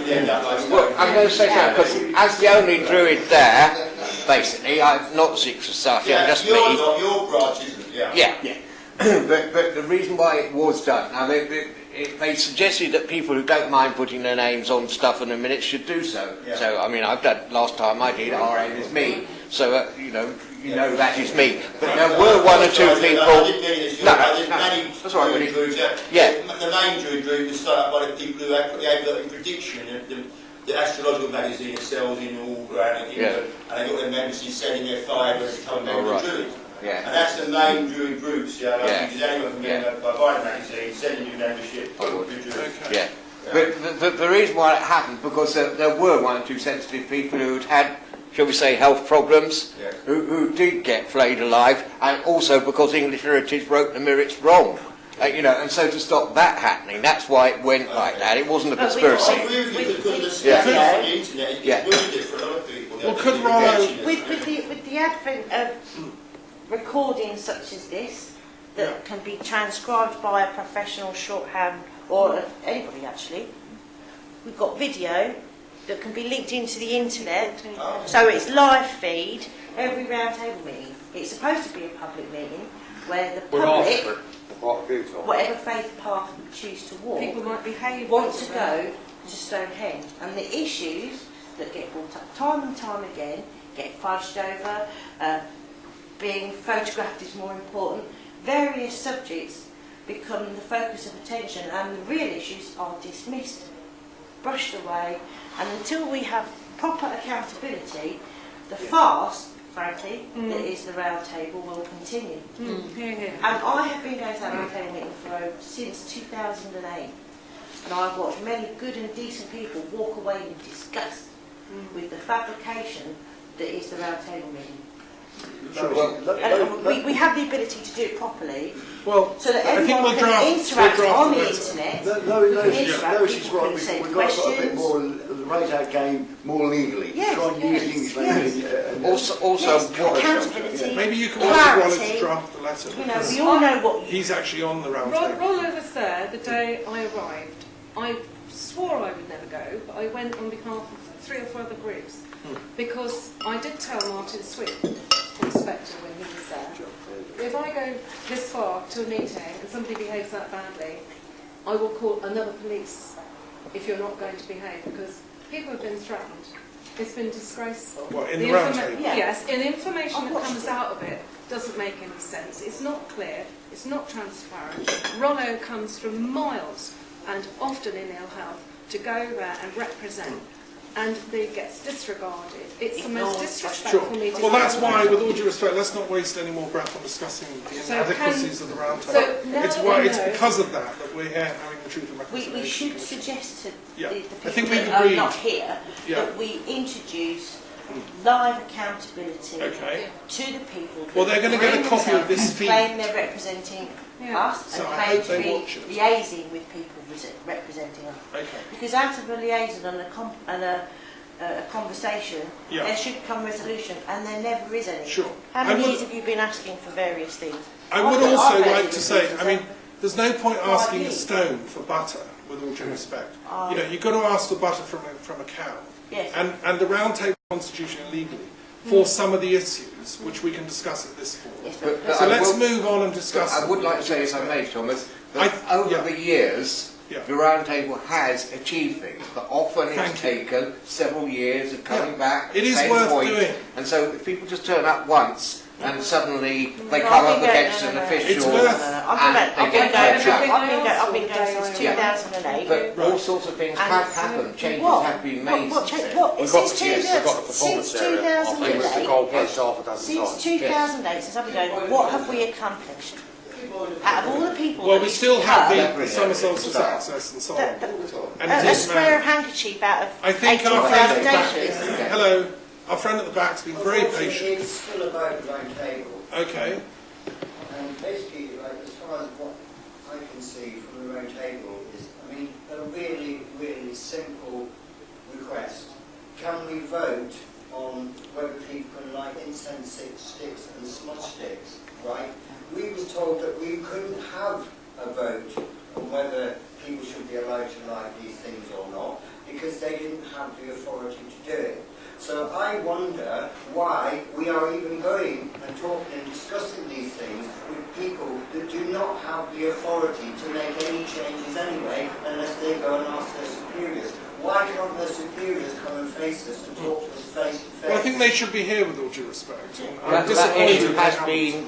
Well, I'm going to say that because as the only Druid there, basically, I'm not secret society, I'm just me. Your branch, isn't it? Yeah. but the reason why it was done, now they suggested that people who don't mind putting their names on stuff in a minute should do so. Yeah. So, I mean, I've done, last time I did, RM is me. So, you know that is me. But there were one or two people... That's right, Druids. Yeah. The main Druid was started by the people who had put the advert in prediction. The astrological magazine sells in all around England, and they got their members selling their fibres to become members of Druids. Yeah. And that's the main Druid groups, because anyone can get by buying a magazine, sending you membership, Yeah. But the reason why it happened, because there were one or two sensitive people who'd had, shall we say, health problems, who did get flayed alive, and also because English Heritage wrote the merits wrong. And so to stop that happening, that's why it went like that. It wasn't a conspiracy. Because the internet is wounded for a lot of people. Well, could Rollo... With the advent of recordings such as this, that can be transcribed by a professional shorthand, or anybody actually, we've got video that can be linked into the internet, so it's live feed, every round table meeting. It's supposed to be a public meeting, where the public, whatever faith path we choose to walk, people might behave, want to go to Stonehenge. And the issues that get brought up time and time again, get fudged over, being photographed is more important, various subjects become the focus of attention, and the real issues are dismissed, brushed away, and until we have proper accountability, the farce, frankly, that is the round table will continue. And I have been going to that round table meeting since 2008, and I've watched many good and decent people walk away in disgust with the fabrication that is the round table meeting. And we have the ability to do it properly, so that everyone can interact on the internet. She's right. We've got to put a bit more, raise our game more legally. Yes, try and use English. Also, accountability, maybe you can clarity, want to draft the letter. We all know what. He's actually on the round table. Rollo was there the day I arrived. I swore I would never go, but I went on behalf of 3 or 4 other groups because I did tell Martin Swift, the inspector, when he was there, if I go this far to a meeting and somebody behaves that badly, I will call another police if you're not going to behave, because people have been threatened. It's been disgraceful. What, in the round table? Yes, and the information that comes out of it doesn't make any sense. It's not clear, it's not transparent. Rollo comes from miles and often in ill health to go there and represent, and it gets disregarded. It's the most disrespectful meeting. Well, that's why, with all due respect, let's not waste any more breath on discussing the inadequacies of the round table. It's because of that we're here having the truth and reconciliation. We should suggest to the I think people we've that are agreed. not here that we introduce live accountability to the people. Well, they're going to get a copy of this feed. Claim they're representing us, So and I claim hope to they be watch it. liaising with people representing us. Okay. Because out of a liaison and a conversation, there should come resolution, and there never is any. Sure. How many years have you been asking for various things? I would also like to say, I mean, there's no point asking a stone for butter, with all due respect. You've got to ask for butter from a cow. Yes. And the round table constitution legally for some of the issues which we can discuss at this forum. Yes, so let's move on and discuss. I would like to say, if I may, Thomas, that over the years, the round table has achieved things, but often it's taken several years of coming back. It is worth doing. And so if people just turn up once and suddenly they come up against an official, it's worth. I've been going since 2008. But all sorts of things have happened. Changes have been made. Since 2008, since I've been going, what have we accomplished? Out of all the people, well, we still have the summer solstice access and so on. And a square of handkerchief out of I think our friend at the back, acres. hello, our friend at the back's been very patient. It's still about the round table. Okay. And basically, as far as what I can see from the round table is, I mean, a really, really simple request. Can we vote on whether people can light incense sticks and smudge sticks, right? We were told that we couldn't have a vote on whether people should be allowed to light these things or not, because they have the authority to do it. So I wonder why we are even going and talking and discussing these things with people that do not have the authority to make any changes anyway, unless they go and ask their superiors. Why can't their superiors come and face us and talk to us face to face? Well, I think they should be here with all due respect. That issue has been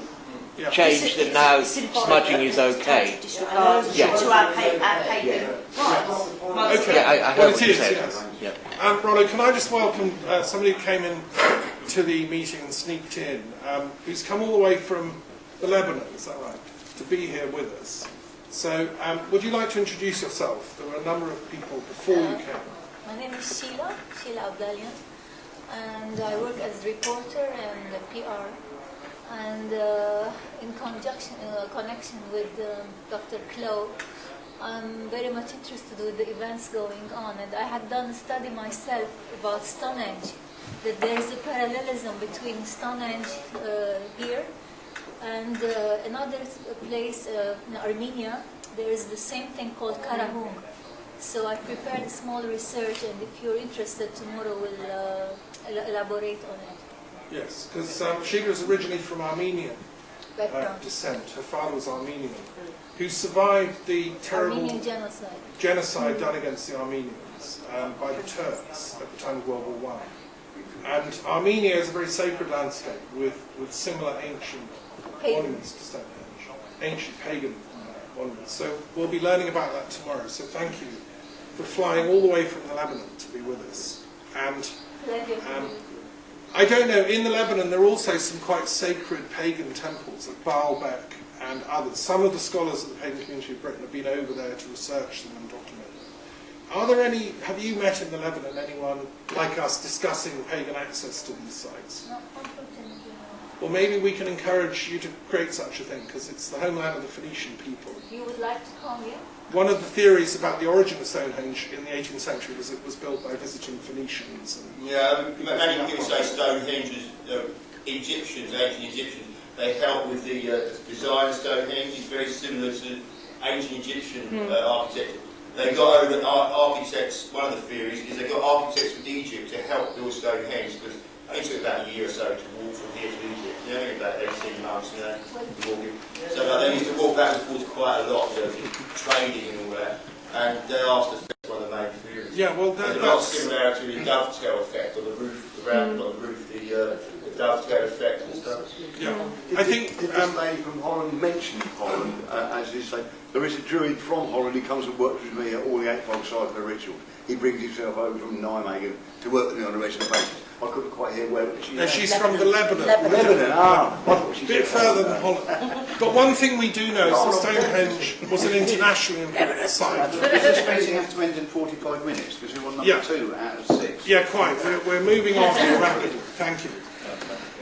changed and now smudging is okay. Yeah. To our pagan rights. Okay, I heard well, what it you is, said. yes. Yeah. Rollo, can I just welcome somebody who came in to the meeting and sneaked in, who's come all the way from the Lebanon, is that right, to be here with us. So, would you like to introduce yourself? There were a number of people before you came. My name is Sheila Abdalian, and I work as reporter and PR. And in connection with Dr. Clow, I'm very much interested with the events going on, and I had done a study myself about Stonehenge, that there is a parallelism between Stonehenge here and another place in Armenia. There is the same thing called Karahum. So I prepared a small research, and if you're interested, tomorrow we'll elaborate on it. Yes, because Sheila is originally from Armenian descent. Her father was Armenian, who survived the terrible Armenian genocide done against the Armenians by the Turks at the time of World War I. And Armenia is a very sacred landscape with similar ancient monuments to Stonehenge, ancient pagan monuments. So we'll be learning about that tomorrow. So thank you for flying all the way from the Lebanon to be with us. And I don't know, in the Lebanon there are also some quite sacred pagan temples at Baalbek and others. Some of the scholars of the pagan community of Britain have been over there to research them and document them. Are there any, have you met in the Lebanon anyone like us discussing pagan access to these sites? No, unfortunately, no. Well, maybe we can encourage you to create such a thing, because it's the homeland of the Phoenician people. You would like to come here? One of the theories about the origin of Stonehenge in the 18th century was it was built by visiting Phoenicians. Many people say Stonehenge was Egyptians, ancient Egyptians. They helped with the design of Stonehenge. It's very similar to ancient Egyptian architecture. They got over architects. One of the theories is they got architects from Egypt to help build Stonehenge, because it took about a year or so to walk from here to Egypt. You know, about 18 months, you know, walking. So they used to walk back and forth quite a lot, trading and all that. And they asked us to one of the main theories. Yeah, well, there's a lot of similarity with the dovetail effect on the roof, around on the roof, the dovetail effect and stuff. Yeah, I think Did this lady from Holland mention Holland, as you say? There is a Druid from Holland. He comes and works with me at all the eightfold side of the rituals. He brings himself over from Nijmegen to work with me on a regular basis. I couldn't quite hear where she is. she's from the Lebanon. Lebanon, I thought she A bit said further than Holland. But one thing we do know is that Stonehenge was an internationally important site. Does this meeting have to end in 45 minutes? Because we want number 2 out of 6. Yeah, quite. We're moving on rapidly. Thank you.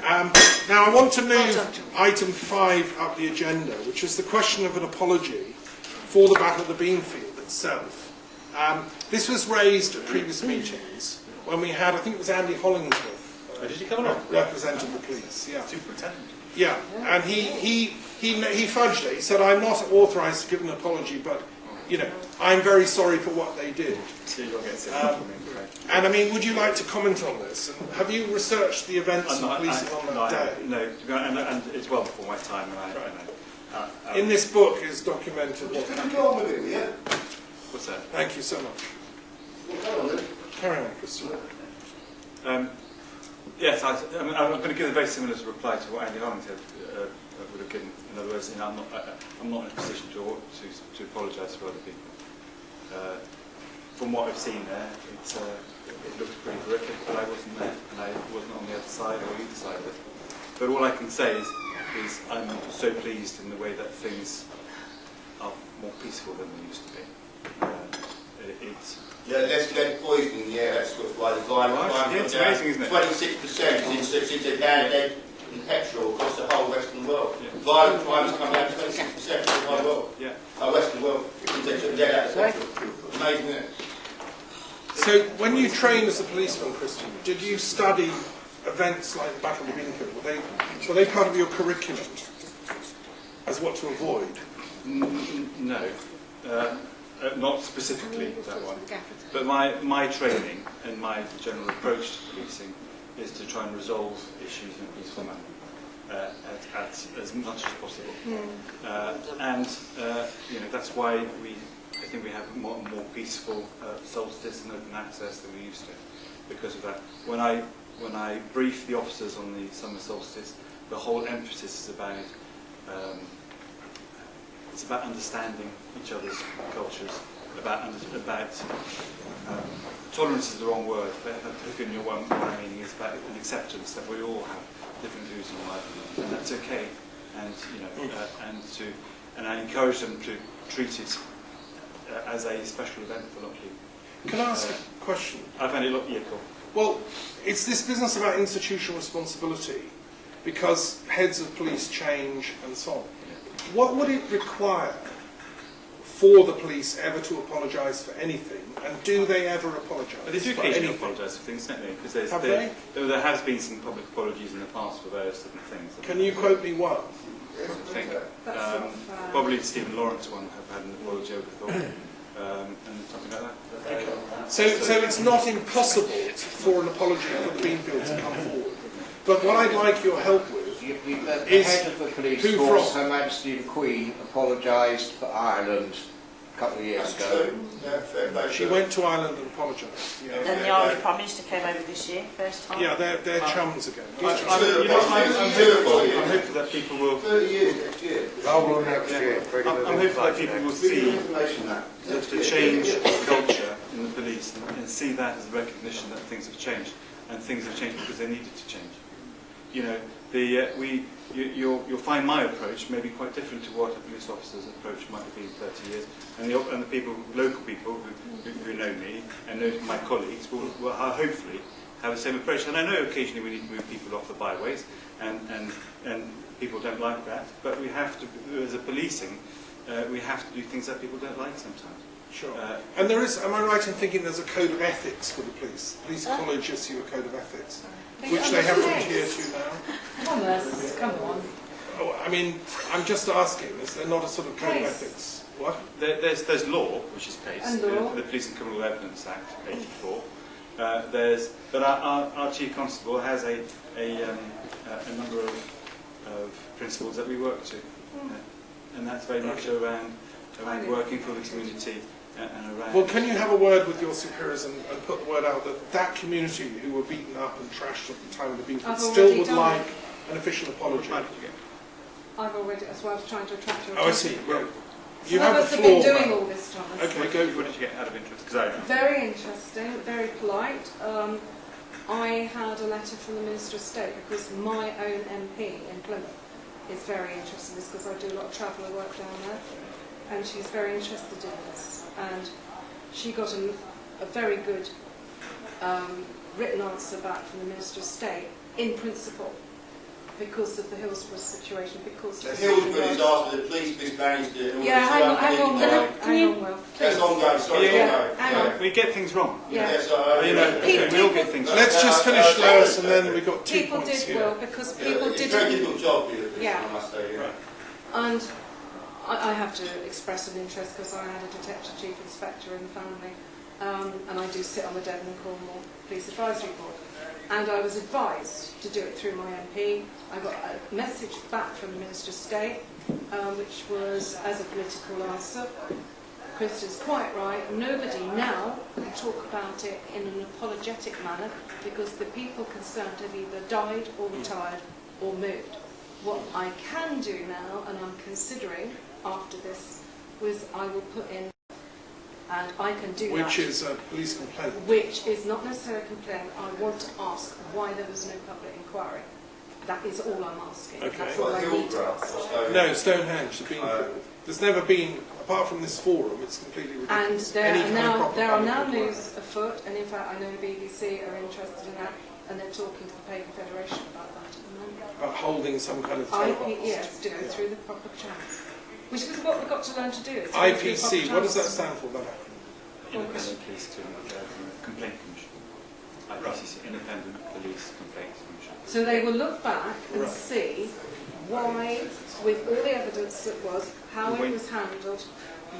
Now I want to move item 5 up the agenda, which is the question of an apology for the Battle of the Beanfield itself. This was raised at previous meetings when we had, I think it was Andy Hollingsworth, did you come along? represented the police. Yeah. Superintendent. Yeah, and he fudged it. He said, "I'm not authorised to give an apology, but you know, I'm very sorry for what they did." And I mean, would you like to comment on this? And have you researched the events of policing on that day? No, and it's well before my time. And In this book is documented what Can I happened. go on with it, yeah? What's that? Thank you so much. Well, go on then. Carry on, Christian. Yes, I'm going to give a very similar reply to what Andy Hollingsworth would have given. In other words, I'm not in a position to apologise for other people. From what I've seen there, it looks pretty horrific, but I wasn't there, and I wasn't on the other side or either side of it. But all I can say is I'm so pleased in the way that things are more peaceful than they used to be. Yeah, less lead poisoning, that's why the violent crime it's amazing, isn't it? 26% since they banned lead in petrol across the whole Western world. Yeah. Violent crime has come down 26% across the whole world. Yeah. Western world, since they took lead out of petrol. Amazing, isn't it? So, when you trained as a policeman, Christian, did you study events like the Battle of the Beanfield? Were they part of your curriculum as what to avoid? No. not specifically that one. But my training and my general approach to policing is to try and resolve issues in a peaceful manner as much as possible. And that's why I think we have more peaceful solstice and open access than we used to, because of that. When I brief the officers on the summer solstice, the whole emphasis is about it's about understanding each other's cultures, about tolerance is the wrong word, but what I mean is about an acceptance that we all have different views in life, and that's okay. And I encourage them to treat it as a special event for a lot of people. Can I ask a question? I find it cool. Well, it's this business about institutional responsibility, because heads of police change and so on. What would it require for the police ever to apologise for anything, and do they ever apologise? They do occasionally apologise for things, don't they? Because there has been some public apologies in the past for various different things. Can you quote me one? I think probably Stephen Lawrence one have had an apology over thought, and something like that. Okay. So it's not impossible for an apology for the Beanfield to come forward. But what I'd like your help with the is head of the police force, Her Majesty the Queen, apologised for Ireland a couple of years ago. She went to Ireland and apologised. Yeah. Then the Irish Prime Minister came over this year, first time. Yeah, they're chums again. I'm hopeful that people will. 30 years next year. Oh, well, next year. I'm hopeful that people will see the change of culture in the police and see that as a recognition that things have changed, and things have changed because they needed to change. You'll find my approach may be quite different to what a police officer's approach might have been 30 years, and the people, local people who know me and know my colleagues will hopefully have the same approach. And I know occasionally we need to move people off the byways, and people don't like that, but we have to, as a policing, we have to do things that people don't like sometimes. Sure. And there is, am I right in thinking there's a code of ethics for the police? Police college issue a code of ethics, which they have to adhere to now? Thomas, come on. Oh, I mean, I'm just asking, is there not a sort of code of ethics? What? There's law, which is PACE, And law. the Police and Criminal Evidence Act, 84. But our Chief Constable has a number of principles that we work to. And that's very much around working for the community and around... Well, can you have a word with your superiors and put the word out that that community who were beaten up and trashed at the time of the Beanfield still would like an official apology? I've already, that's why I was trying to attract your attention. Oh, I see. Well, you Some have of us the have floor. been doing all this, Thomas. Okay, go. What did you get out of interest? Very interesting, very polite. I had a letter from the Minister of State because my own MP in Plymouth is very interested in this because I do a lot of traveller work down there, and she's very interested in this. And she got a very good written answer back from the Minister of State in principle, because of the Hillsborough situation, because The Hillsborough is after the police mismanaged it. Yeah, hang on, Will. That's ongoing, sorry, Hang on. We get things wrong. Yeah. Yes, We all get things wrong. Let's just finish Lewis and then we've got 2 People points did, here. Will, because people It's a very didn't... difficult job, I Yeah. must say. Yeah. And I have to express an interest because I had a detective chief inspector in the family, and I do sit on the Devon and Cornwall Police Advisory Board. And I was advised to do it through my MP. I got a message back from the Minister of State, which was as a political answer. Chris is quite right. Nobody now can talk about it in an apologetic manner because the people concerned have either died or retired or moved. What I can do now, and I'm considering after this, was I will put in, and I can do that. Which is a police complaint. Which is not necessarily a complaint. I want to ask why there was no public inquiry. That is all I'm asking. Okay. That's all I need to ask. No, Stonehenge, the Beanfield. There's never been, apart from this forum, it's completely ridiculous. And there are now news afoot, and in fact I know the BBC are interested in that, and they're talking to the Pagan Federation about that at the moment. About holding some kind of toolbox. Yes, to go through the proper channels. Which is what we've got to learn to do. is to go through IPC, proper what does that channels. stand for, that acronym? Independent Police Complaint Commission. IPCC, Independent Police Complaint Commission. So they will look back and Right. see why, with all the evidence that was, how it was handled,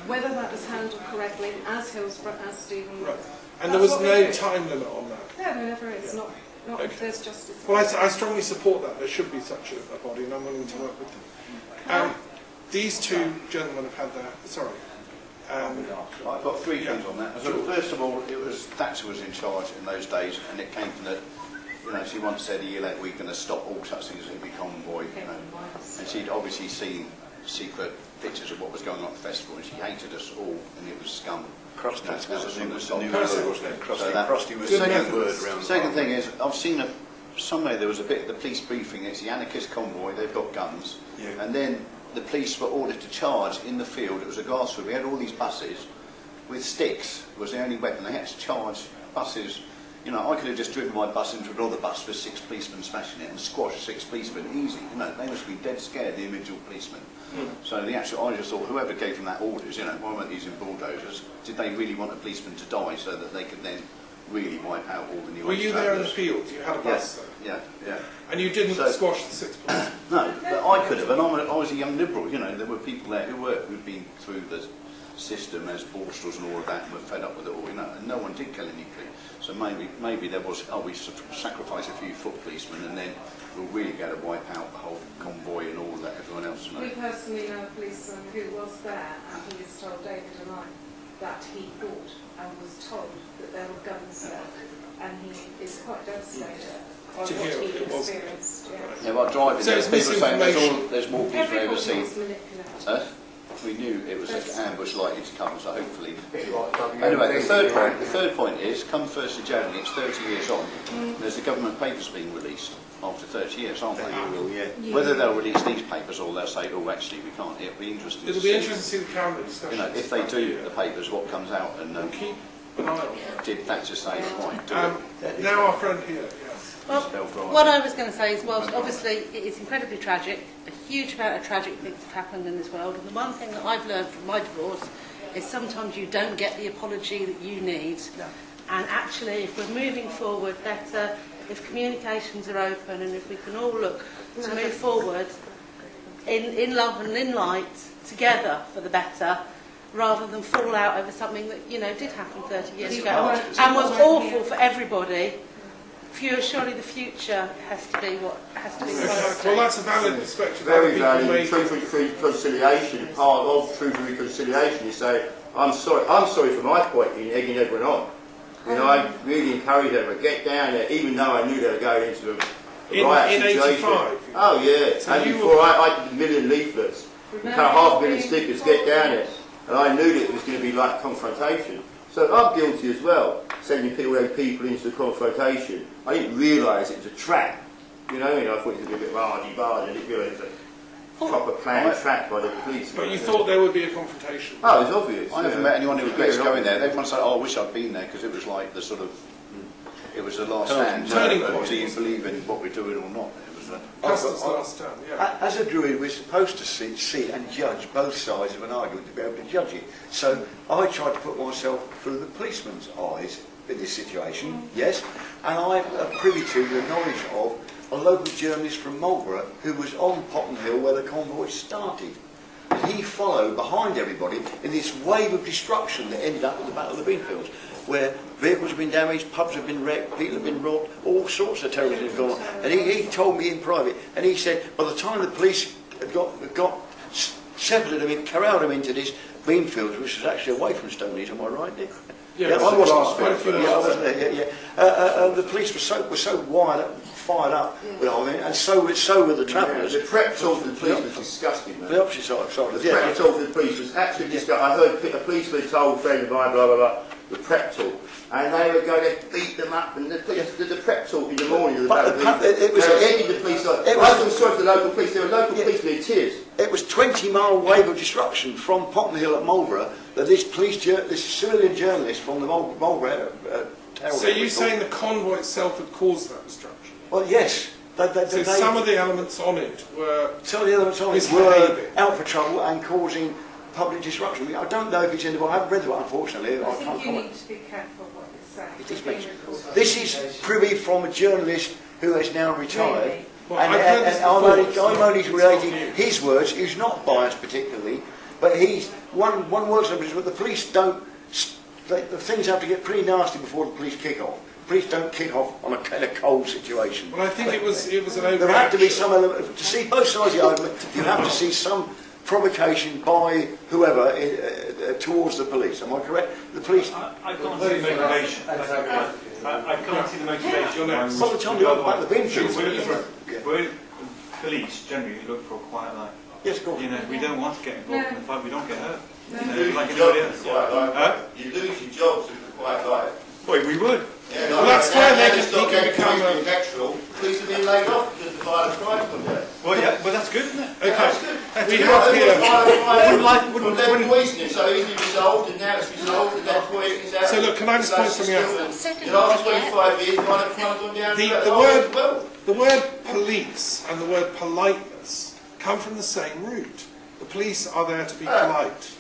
Whether that was handled correctly, as Hillsborough, as Stephen... Right. And there was no time limit on that? No, there never is. Yeah. Not if there's justice. Well, I strongly support that. There should be such a body, and I'm willing to work with them. These two gentlemen have had their... Sorry. I've got three things on that. So first of all, it was Thatcher was in charge in those days, and it came from the... You know, she once said a year later, we're going to stop all such things as a convoy. You know. And she'd obviously seen secret pictures of what was going on at the festival, and she hated us all, and it was scum. Crusty. That was a new word, wasn't it? Crusty was the new word around. Second thing is, I've seen somewhere there was a bit of the police briefing. It's the anarchist convoy. They've got guns, and then the police were ordered to charge in the field. It was a grass field. We had all these buses with sticks. Was the only weapon. They had to charge buses. You know, I could have just driven my bus into another bus with 6 policemen smashing it and squashed 6 policemen easy. You know, they must be dead scared, the individual policemen. So the actual, I just thought, whoever gave them that orders, you know, why weren't they using bulldozers? Did they really want a policeman to die so that they could then really wipe out all the new... Were you there in the field? You had a bus there? Yeah. And you didn't squash the 6 policemen? No, but I could have, and I was a young Liberal, you know, there were people there who'd been through the system as Borstals and all of that and were fed up with it all, you know, and no one did kill any police. So maybe there was, we sacrifice a few foot policemen and then we'll really get to wipe out the whole convoy and all that, everyone else. We personally know a policeman who was there, and he has told David and I that he thought and was told that there were guns there, and he is quite devastated by what he experienced. Yeah, well, driving so there, it's people saying there's more people Everybody ever seen. was manipulated. We knew it was an ambush likely to come, so hopefully... Anyway, the third point is, come 1st of January, it's 30 years on, there's the government papers being released after 30 years, aren't they? Whether they'll release these papers or they'll say, oh, actually, we can't, it'll be interesting It'll be interesting to see the calendar discussion. You know, if they do the papers, what comes out, and keep an eye on that. Did Thatcher say, right, do it? Now our friend here, Well, what I was going to say is, whilst obviously it is incredibly tragic, a huge amount of tragic things have happened in this world, and the one thing that I've learned from my divorce is sometimes you don't get the apology that you need. And actually, if we're moving forward better, if communications are open, and if we can all look to move forward in love and in light together for the better, rather than fall out over something that, you know, did happen 30 years ago and was awful for everybody. Surely the future has to be what has to be the priority. well, that's a valid perspective. Very valid. Truth and reconciliation, part of truth and reconciliation, you say, I'm sorry for my point in egging everyone on. You know, I really encourage everyone, get down there, even though I knew they were going into a riot situation. 85? Oh yeah, So and before I did 1 million leaflets, half a million stickers, get down there. And I knew that it was going to be like confrontation. So I'm guilty as well, sending people into the confrontation. I didn't realise it was a trap. You know what I mean? I thought it was a bit bargy, I didn't realise it was a proper planned trap by the police. But you thought there would be a confrontation? Oh, it was obvious. I never met anyone who regrets going there. Everyone said, oh, I wish I'd been there, because it was like the sort of, it was the last stand. Turning point. Do you believe in what we're doing or not? Custer's last stand, yeah. As a Druid, we're supposed to see and judge both sides of an argument to be able to judge it. So I tried to put myself through the policeman's eyes in this situation, yes, and I'm privy to the knowledge of a local journalist from Marlborough who was on Potton Hill where the convoy started. And he followed behind everybody in this wave of destruction that ended up with the Battle of the Beanfields, where vehicles have been damaged, pubs have been wrecked, people have been robbed, all sorts of terrorism has gone on. And he told me in private, and he said, by the time the police corralled him into this Beanfields, which was actually away from Stonehenge, am I right, Nick? Yeah, I wasn't there. The police were so fired up with the whole thing, and so were the travellers. The prep talk for the police was disgusting, man. The opposite side, sorry. The prep talk for the police was absolutely disgusting. I heard a policeman told a friend of mine, blah, blah, blah, the prep talk. And they would go there, beat them up, and the prep talk in the morning of the battle. It was the police. I feel sorry for the local police. There were local policemen in tears. It was 20-mile wave of destruction from Potton Hill at Marlborough that this civilian journalist from the Marlborough tower. So you're saying the convoy itself had caused that destruction? Well, yes. So some of the elements on it were out for trouble and causing public disruption. I don't know if it's in the book. I haven't read the book, unfortunately. I think you need to be careful what you say. This is privy from a journalist who has now retired. Really? Well, and I'm only relating his words. He's not biased particularly. But one works on the but the police don't. The things have to get pretty nasty before the police kick off. The police don't kick off on a kind of cold situation. Well, I think it was an overreaction. There had to be some element to see both sides of the argument. You have to see some provocation by whoever towards the police. Am I correct? The police. I can't see the motivation. I can't see the motivation. By the time you look back the bin field, We're police generally look for a quiet life. Yes, of course. You know, we don't want to get involved in the fight. We don't get hurt. You You know, lose like your anybody job else. with quiet life. You lose your jobs with the quiet life. Well, we would. Yeah, Well, that's why they can stop getting become police being natural. Police are being laid off because the violent crimes come down. Well, yeah, but that's good, isn't it? Okay. That's good. We have here. From their poisoning, so easily resolved, and now it's resolved, and that poison is out. So look, can I just point something out? In the last 25 years, violent crime gone down. The word police and the word politeness come from the same root. The police are there to be polite.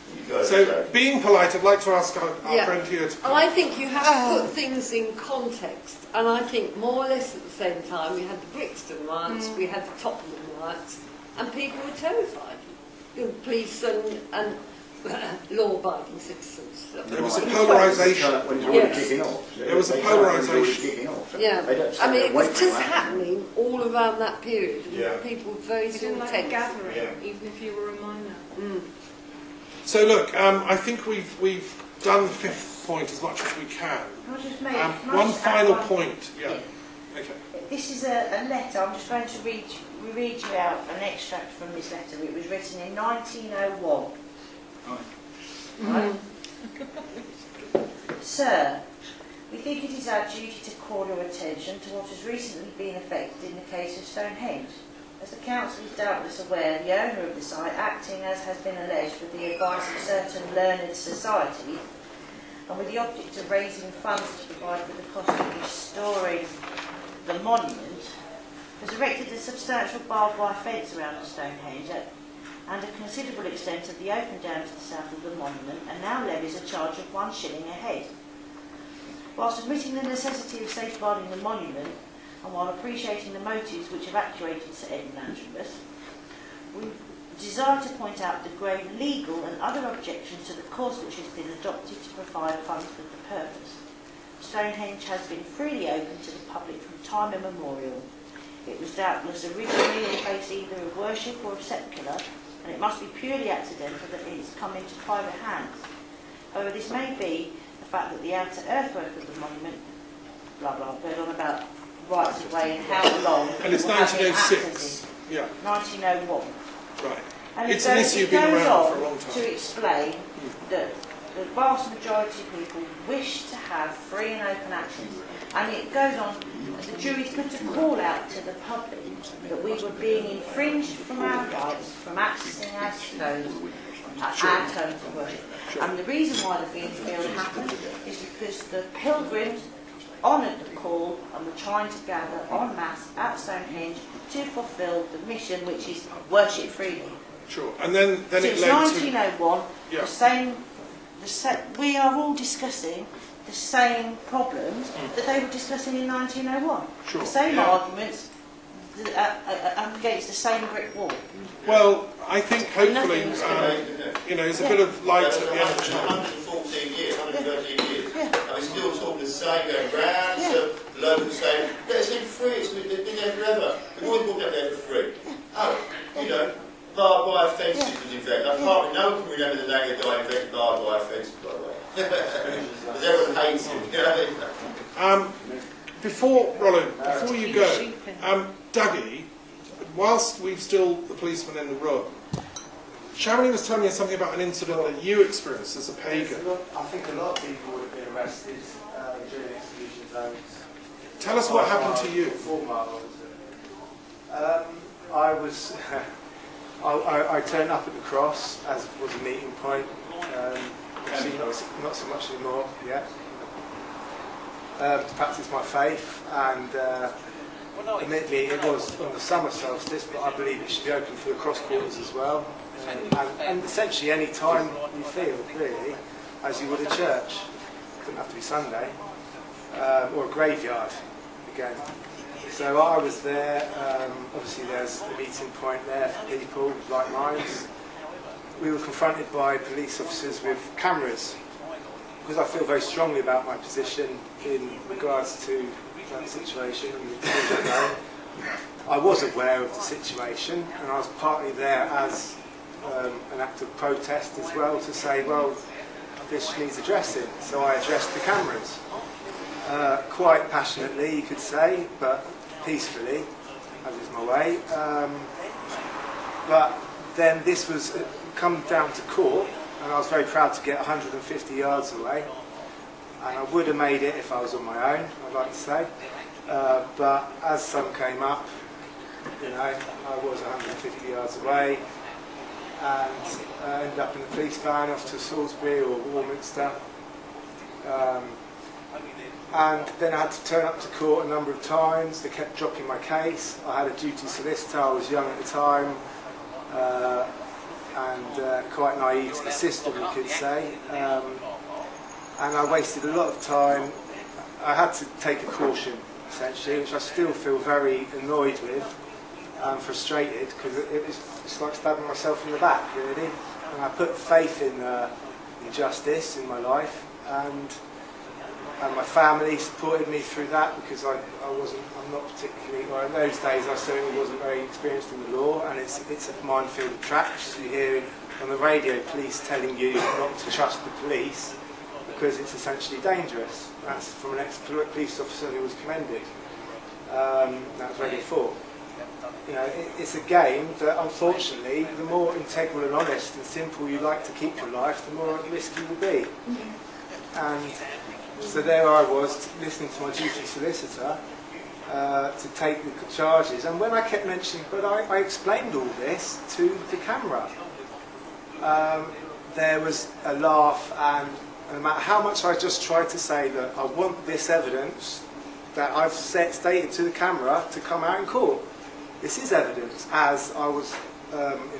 So, being polite, I'd like to ask our friend here to... And I think you have to put things in context. And I think more or less at the same time, we had the Brixton riots, we had the Tottenham riots, and people were terrified. The police and law-abiding citizens. There was a polarisation. There was a polarisation. Yeah, I mean, it was just happening all around that period. And people were very They sort didn't of like a tense. gathering, even if you were a minor. So look, I think we've done the fifth point as much as we can. Can I just make One final point. Yeah. Okay. This is a letter. I'm just going to read you out an extract from this letter. It was written in 1901. Right? Sir, we think it is our duty to call your attention to what has recently been effected in the case of Stonehenge. As the Council is doubtless aware, the owner of the site, acting as has been alleged with the advice of certain learned societies, and with the object of raising funds to provide for the cost of restoring the monument, has erected a substantial barbed wire fence around the Stonehenge and a considerable extent of the open down to the south of the monument, and now levies a charge of 1 shilling a head. Whilst admitting the necessity of safeguarding the monument, and while appreciating the motives which have actuated Sir Edwin Antrobus, we desire to point out the grave legal and other objections to the course which has been adopted to provide funds for the purpose. Stonehenge has been freely open to the public from time immemorial. It was doubtless originally a place either of worship or of sepulchre, and it must be purely accidental that it has come into private hands. However, this may be the fact that the outer earthwork of the monument, blah blah, goes on about rights of way and how long. And it's people have been 1906. Yeah. 1901. Right. And It's an issue been around for a long time. to explain that the vast majority of people wish to have free and open access. And it goes on, the Druids put a call out to the public that we were being infringed from our rights, from accessing our stones, our terms of worship. And the reason why the field happened is because the pilgrims honoured the call and were trying to gather en masse at Stonehenge to fulfil the mission, which is worship freely. Sure. And then Since it led 1901, Yeah. we are all discussing the same problems that they were discussing in 1901. Sure. The same arguments against the same brick wall. Well, I think hopefully, there's a bit of light at the end of the tunnel. 114 years, 113 years. Yeah. And we're still talking the same, going round, so the locals saying, let us in free, they've been there forever. We've always walked up there for free. Barbed wire fences was invented. No one can remember the name of the guy who invented barbed wire fences, by the way. Because everyone hates him, Before you go, Dougie, whilst we've still the policeman in the room, Shamini was telling me something about an incident that you experienced as a pagan. I think a lot of people would have been arrested during exclusion zones. Tell us what happened to you. 4 miles. I turned up at the cross, as was a meeting point. Actually, not so much anymore yet. To practice my faith, and admittedly it was on the summer solstice, but I believe it should be open for the cross quarters as well. And essentially any time you feel, really, as you would a church. It doesn't have to be Sunday, or a graveyard, again. So I was there, obviously there's a meeting point there for people with like minds. we were confronted by police officers with cameras, because I feel very strongly about my position in regards to that situation. I was aware of the situation, and I was partly there as an act of protest as well, to say, well, this needs addressing. So I addressed the cameras, quite passionately, you could say, but peacefully, as is my way. But then this was come down to court, and I was very proud to get 150 yards away, and I would have made it if I was on my own, I'd like to say. But as sun came up, you know, I was 150 yards away, and ended up in the police van off to Salisbury or Warminster. And then I had to turn up to court a number of times. They kept dropping my case. I had a duty solicitor. I was young at the time, and quite naive to the system, you could say. And I wasted a lot of time. I had to take a caution, essentially, which I still feel very annoyed with and frustrated, because it's like stabbing myself in the back, really. And I put faith in justice in my life, and my family supported me through that, because I'm not particularly, or in those days I certainly wasn't very experienced in the law, and it's a minefield of traps. You hear on the radio police telling you not to trust the police because it's essentially dangerous. That's from an ex-police officer who was commended. That was Radio 4. You know, it's a game that, unfortunately, the more integral and honest and simple you like to keep your life, the more at risk you will be. And so there I was, listening to my duty solicitor to take the charges. And when I kept mentioning, but I explained all this to the camera, there was a laugh, and no matter how much I just tried to say that I want this evidence that I've stated to the camera to come out in court. This is evidence, as I was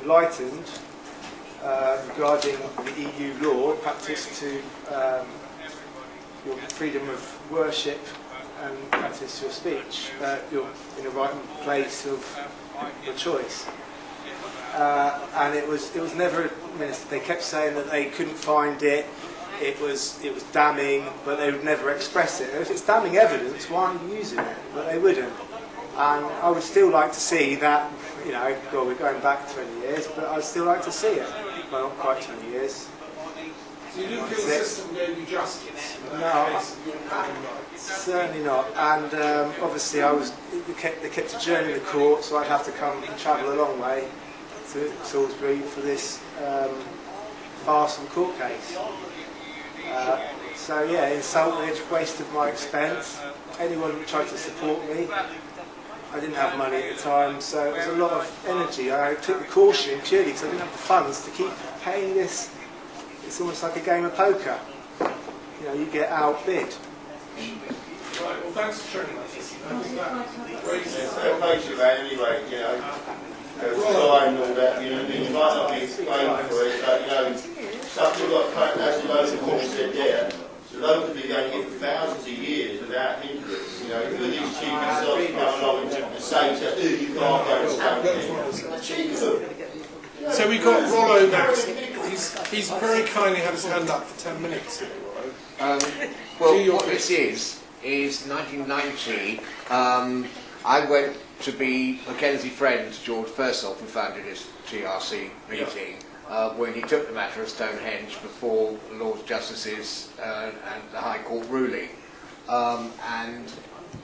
enlightened regarding the EU law, practice to your freedom of worship and practice your speech. You're in the right place of your choice. And it was never administered. They kept saying that they couldn't find it. It was damning, but they would never express it. If it's damning evidence, why aren't you using it? But they wouldn't. And I would still like to see that, you know, God, we're going back 20 years, but I'd still like to see it. Well, not quite 20 years. So you didn't feel the system gave you justice? No, certainly not. And obviously they kept adjourning the court, so I'd have to come and travel a long way to Salisbury for this farce of a court case. So yeah, insulted, wasted my expense. Anyone who tried to support me, I didn't have money at the time, so it was a lot of energy. I took the caution purely because I didn't have the funds to keep paying this. It's almost like a game of poker. You know, you get outbid. Right, well, thanks for sharing that. There's no patient anyway, you know. Time and all that, you know, I mean, you might not be explained for it, but, you know, something like, as the local court said there, the local are going to give thousands of years without hindrance. You know, who are these cheeky sods come along and say to you, you can't go to Stonehenge? Cheek of them. So we've got Rollo next. He's very kindly had his hand up for 10 minutes here, Rollo. Well, what this is 1990, I went to be Mackenzie friend to George Firsoff, who founded his TRC meeting, when he took the matter of Stonehenge before the Lords Justices and the High Court ruling. And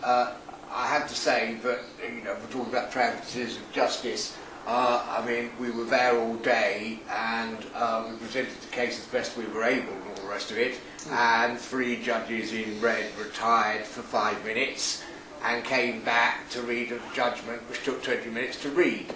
I have to say that, you know, we're talking about practices of justice. I mean, we were there all day, and we presented the case as best we were able and all the rest of it. And 3 judges in red retired for 5 minutes and came back to read a judgment which took 20 minutes to read.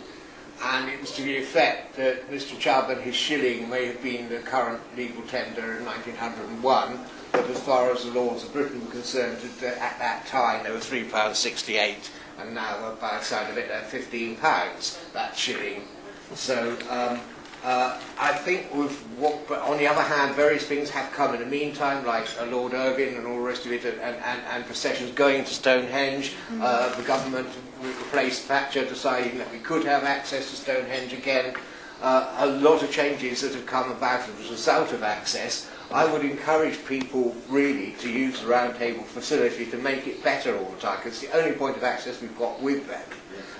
And it was to the effect that Mr. Chubb and his shilling may have been the current legal tender in 1901, but as far as the Lords of Britain were concerned, at that time they were £3.68, and now, by the side of it, they're £15, that shilling. So I think with what, but on the other hand, various things have come in the meantime, like Lord Irvine and all the rest of it, and processions going to Stonehenge. The government replaced Thatcher, deciding that we could have access to Stonehenge again. a lot of changes that have come about as a result of access, I would encourage people really to use the round table facility to make it better all the time, because it's the only point of access we've got with them.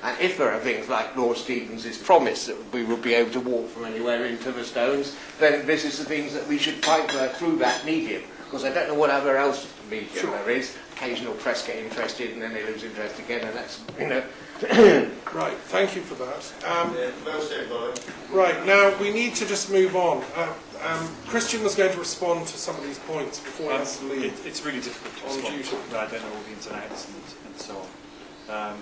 And if there are things like Lord Stevens' promise that we will be able to walk from anywhere into the stones, then this is the things that we should fight for through that medium. Because I don't know whatever else medium there is. Occasional press get interested and then they lose interest again, and that's, you know. Right, thank you for that. Well said, Bob. Right, now we need to just move on. Christian was going to respond to some of these points before he has to leave. It's really difficult to on respond. duty. I don't know all the ins and outs and so on.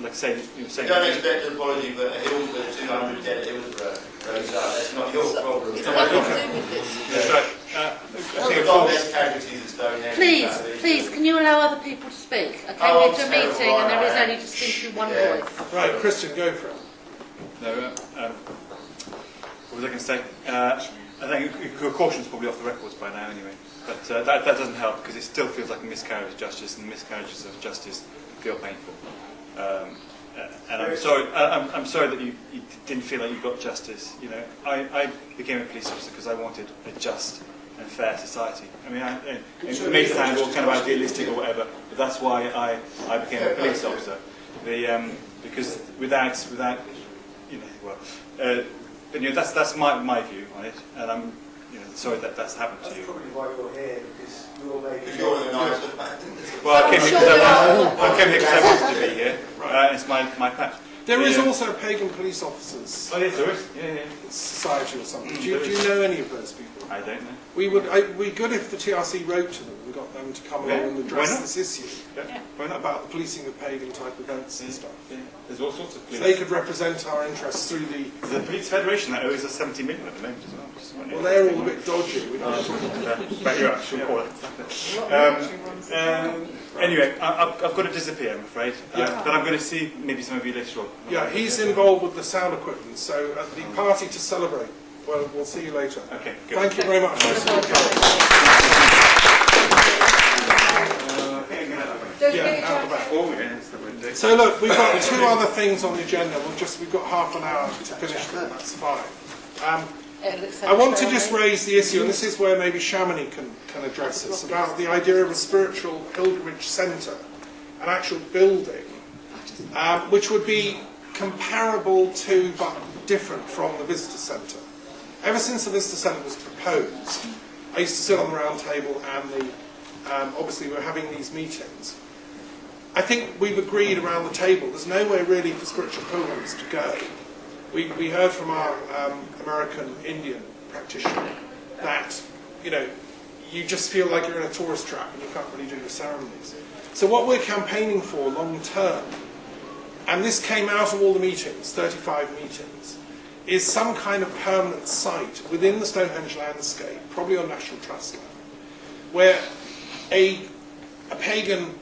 Like I say, you were saying... Don't expect an apology for Hillsborough, 200 dead at Hillsborough. That's not your problem. It's nothing to do with this. Right. I think far less casualties at Stonehenge. Please, can you allow other people to speak? I came here to a meeting and there is only distinctly one voice. Right, Christian, go for it. No, what was I going to say? I think your caution's probably off the records by now anyway. But that doesn't help, because it still feels like a miscarriage of justice, and miscarriages of justice feel painful. And I'm sorry that you didn't feel like you got justice. You know, I became a police officer because I wanted a just and fair society. I mean, it may sound all kind of idealistic or whatever, but that's why I became a police officer. Because without you know, well, but you know, that's my view on it, and I'm sorry that that's happened to you. That's probably why you're here, because You're the nicer man. Well, I came here because I wanted to be here. It's my patch. There is also pagan police officers. Oh, yes, there is. Yeah. Society or something. Do you know any of those people? I don't know. We'd be good if the TRC wrote to them and got them to come along and address this issue about the policing of pagan type events and stuff. Yeah. There's all sorts of police. So they could represent our interests through the... The Police Federation that owes us 70 million at the moment as well. Well, they're all a bit dodgy. We don't but you're actually call it. Anyway, I've got to disappear, I'm afraid. But I'm going to see maybe some of you later on. Yeah, he's involved with the sound equipment, so at the party to celebrate. Well, we'll see you later. Okay, good. Thank you very much. So look, we've got two other things on the agenda. We've got half an hour to finish them. That's fine. I want to just raise the issue, and this is where maybe Shamani can address this, about the idea of a spiritual pilgrimage centre, an actual building, which would be comparable to but different from the visitor centre. Ever since the visitor centre was proposed, I used to sit on the round table and obviously we're having these meetings. I think we've agreed around the table there's nowhere really for spiritual pilgrims to go. We heard from our American Indian practitioner that, you know, you just feel like you're in a tourist trap and you can't really do the ceremonies. So what we're campaigning for long term, and this came out of all the meetings, 35 meetings, is some kind of permanent site within the Stonehenge landscape, probably on National Trust land, where a pagan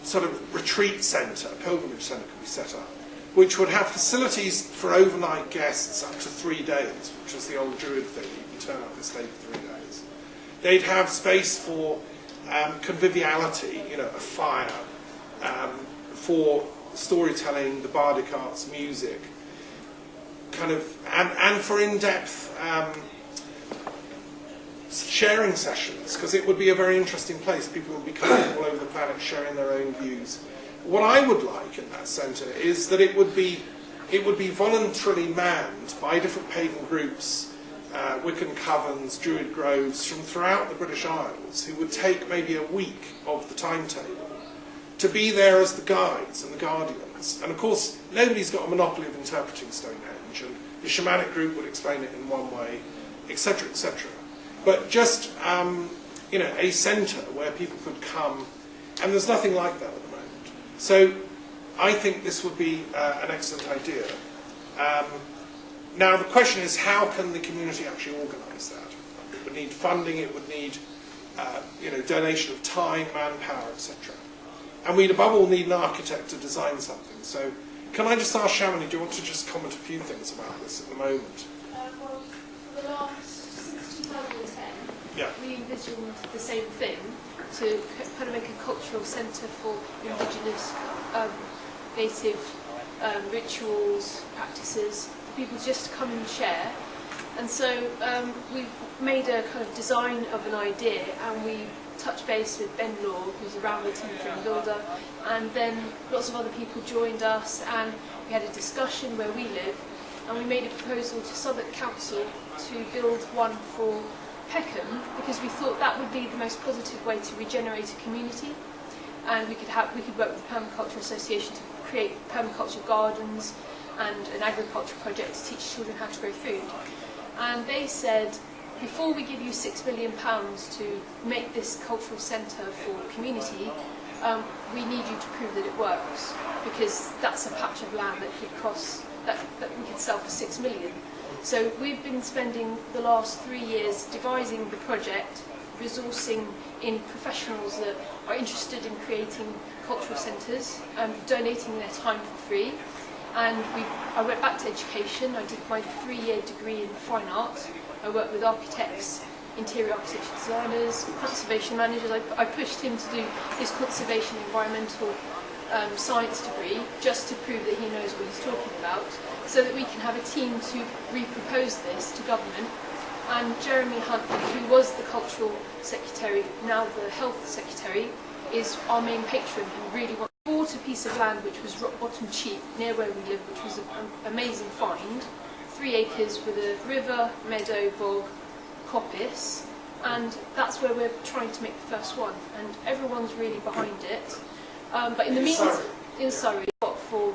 sort of retreat centre, a pilgrimage centre could be set up, which would have facilities for overnight guests up to 3 days, which was the old Druid thing, you can turn up and stay for 3 days. They'd have space for conviviality, you know, a fire, for storytelling, the bardic arts, music, kind of, and for in-depth sharing sessions, because it would be a very interesting place. People would be coming all over the planet sharing their own views. What I would like in that centre is that it would be voluntarily manned by different pagan groups, Wiccan covens, Druid groves from throughout the British Isles, who would take maybe a week of the timetable to be there as the guides and the guardians. And of course, nobody's got a monopoly of interpreting Stonehenge, and the shamanic group would explain it in one way, etc., etc. But just you know, a centre where people could come, and there's nothing like that at the moment. So I think this would be an excellent idea. Now the question is, how can the community actually organise that? It would need funding, it would need you know, donation of time, manpower, etc. And we'd above all need an architect to design something. So can I just ask Shamani, do you want to just comment a few things about this at the moment? Well, for the last, since 2010, we envisioned the same thing, to kind of make a cultural centre for indigenous native rituals, practices, people just to come and share. And so we made a kind of design of an idea, and we touched base with Ben Law, who's a Ramble timber builder, and then lots of other people joined us, and we had a discussion where we live, and we made a proposal to Southwark Council to build one for Peckham, because we thought that would be the most positive way to regenerate a community, and we could work with the Permaculture Association to create permaculture gardens and an agriculture project to teach children how to grow food. And they said, before we give you £6 million to make this cultural centre for community, we need you to prove that it works, because that's a patch of land that could cost, that we could sell for £6 million. So we've been spending the last 3 years devising the project, resourcing in professionals that are interested in creating cultural centres, donating their time for free. And I went back to education. I did my 3-year degree in fine arts. I worked with architects, interior architecture designers, conservation managers. I pushed him to do his conservation environmental science degree just to prove that he knows what he's talking about, so that we can have a team to repropose this to government. And Jeremy Hunt, who was the cultural secretary, now the health secretary, is our main patron, who really bought a piece of land which was rock bottom cheap near where we live, which was an amazing find. 3 acres with a river, meadow, bog, coppice, and that's where we're trying to make the first one, and everyone's really behind it. But in the meantime, in Surrey, for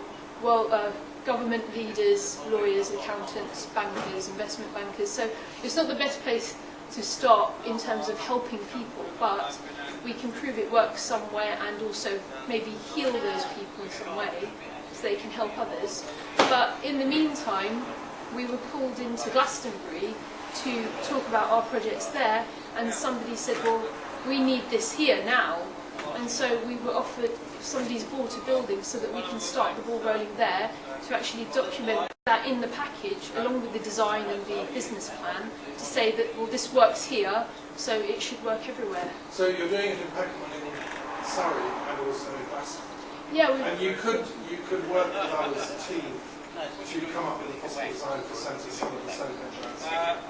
government leaders, lawyers, accountants, bankers, investment bankers. So it's not the best place to start in terms of helping people, but we can prove it works somewhere, and also maybe heal those people in some way so they can help others. But in the meantime, we were pulled into Glastonbury to talk about our projects there, and somebody said, well, we need this here now. And so we were offered, somebody's bought a building so that we can start the ball rolling there to actually document that in the package, along with the design and the business plan, to say that, well, this works here, so it should work everywhere. So you're doing it in Peckham and in Surrey and also in Glastonbury? Yeah. And you could work with us as a team to come up with a possible design for centres similar to Stonehenge.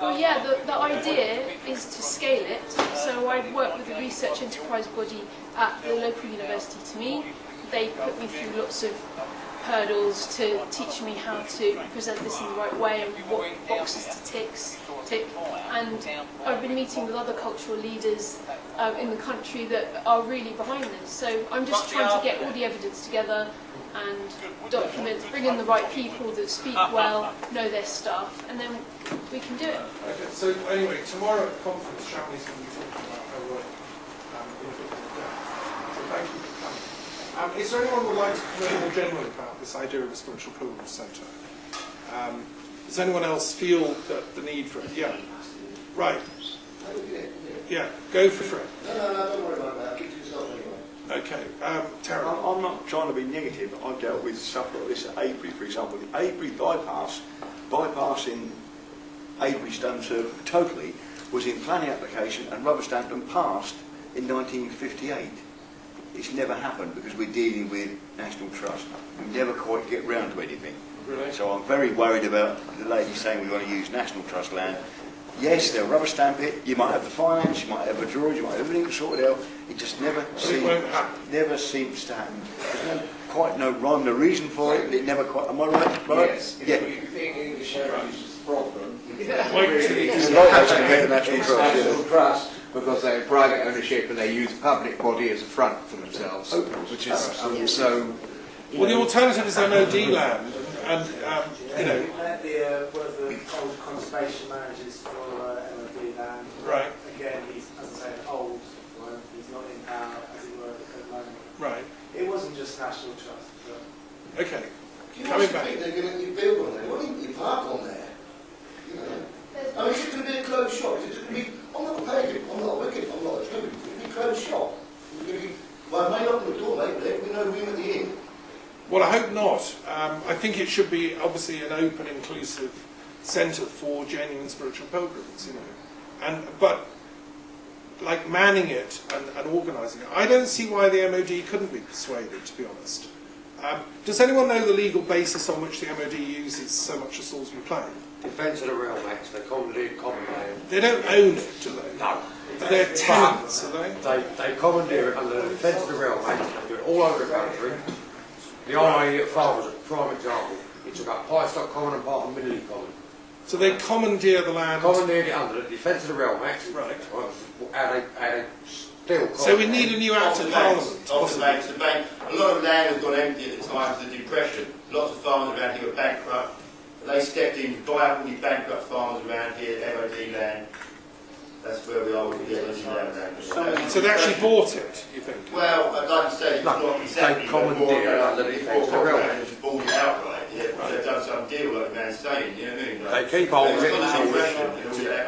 Well, yeah, the idea is to scale it. So I work with a research enterprise body at the local university to me. They put me through lots of hurdles to teach me how to present this in the right way and what boxes to tick. And I've been meeting with other cultural leaders in the country that are really behind this. So I'm just trying to get all the evidence together and document, bring in the right people that speak well, know their stuff, and then we can do it. Okay, so anyway, tomorrow at the conference, Shamans is going to be talking about her work in a bit more depth. So thank you for coming. Is there anyone who would like to comment more generally about this idea of a spiritual pilgrim centre? Does anyone else feel the need for it? Yeah. Right. Yeah, go for it. No, don't worry about that. Keep to yourself anyway. Okay, Terry. I'm not trying to be negative. I've dealt with stuff like this at Avebury, for example. The Avebury bypassing Avebury Stone Circle totally, was in planning application and rubber stamped and passed in 1958. It's never happened because we're dealing with National Trust. We never quite get round to anything. Really? So I'm very worried about the lady saying we want to use National Trust land. Yes, they'll rubber stamp it. You might have the finance, you might have a drawing, you might have everything sorted out. It just never seems to happen. There's quite no rhyme, no reason for it. It never quite. Am I right? Yes. Yeah. If you think English heritage is a problem, It's like National Trust, because they're in private ownership and they use a public body as a front for themselves, which is so. Well, the alternative is MOD land, and you know. We met one of the old conservation managers for MOD land. Right. Again, he's, as I say, an old one. He's not in power, as it were, at the moment. Right. It wasn't just National Trust. But okay. You must think they're going to build on there. Why don't you park on there? You know. I mean, is it going to be a closed shop? Is it going to be? I'm not a pagan. I'm not a Wiccan. I'm not a Druid. It's going to be a closed shop. It's going to be. Well, I may open the door, mate, but we know room at the inn. Well, I hope not. I think it should be obviously an open, inclusive centre for genuine spiritual pilgrims, you know. But like manning it and organising it, I don't see why the MOD couldn't be persuaded, to be honest. Does anyone know the legal basis on which the MOD uses so much of Salisbury Plain? Defence of the Realm Act, they commandeered common land. They don't own it, do they? No. They're tenants, are they? They commandeer it under the Defence of the Realm Act. They do it all over the country. The RAE at Farmers is a prime example. It took up Highstock Common and part of Middley Common. So they commandeer the land? Commandeered it under the Defence of the Realm Act. Right. And they still... So we need a new Act of Parliament. A lot of land has gone empty at the time of the Depression. Lots of farmers around here were bankrupt. They stepped in to buy up all these bankrupt farmers around here, MOD land. That's where we are with the MOD land around here. So they actually bought it, you think? Well, I'd like to say it's not exactly commandeered under the Defence of the Realm Act. They just bought it outright. Yeah, they've done some deal like the man's saying, you know what I mean? Like, they keep holding it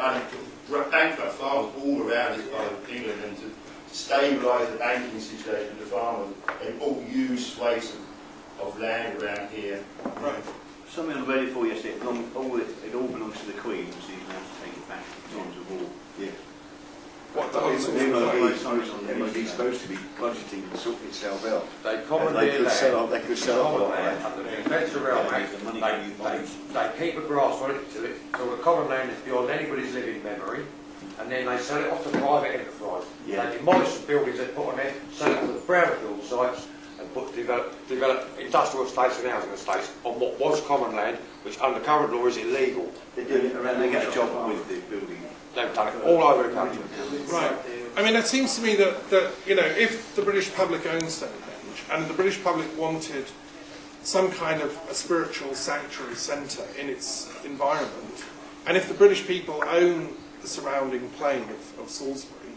until bankrupt farmers all around this part of England, and to stabilise the banking situation of the farmers, they all use swathes of land around here. Right. Something I read it for yesterday, it all belongs to the Queen, so you can have to take it back in times of war. Yeah. What the MOD is supposed to be budgeting and sorting itself out. They commandeer land. They could sell off a lot of land. Under the Defence of the Realm Act, they keep a grasp on it till the common land is beyond anybody's living memory, and then they sell it off to private enterprise. Yeah. They demolish the buildings they put on there, sell it to the brownfield sites, and develop industrial estates and housing estates on what was common land, which under current law is illegal. They're doing it around, they get a job with the building. They've done it all over the country. Right. I mean, it seems to me that you know, if the British public owned Stonehenge, and the British public wanted some kind of a spiritual sanctuary centre in its environment, and if the British people own the surrounding plain of Salisbury,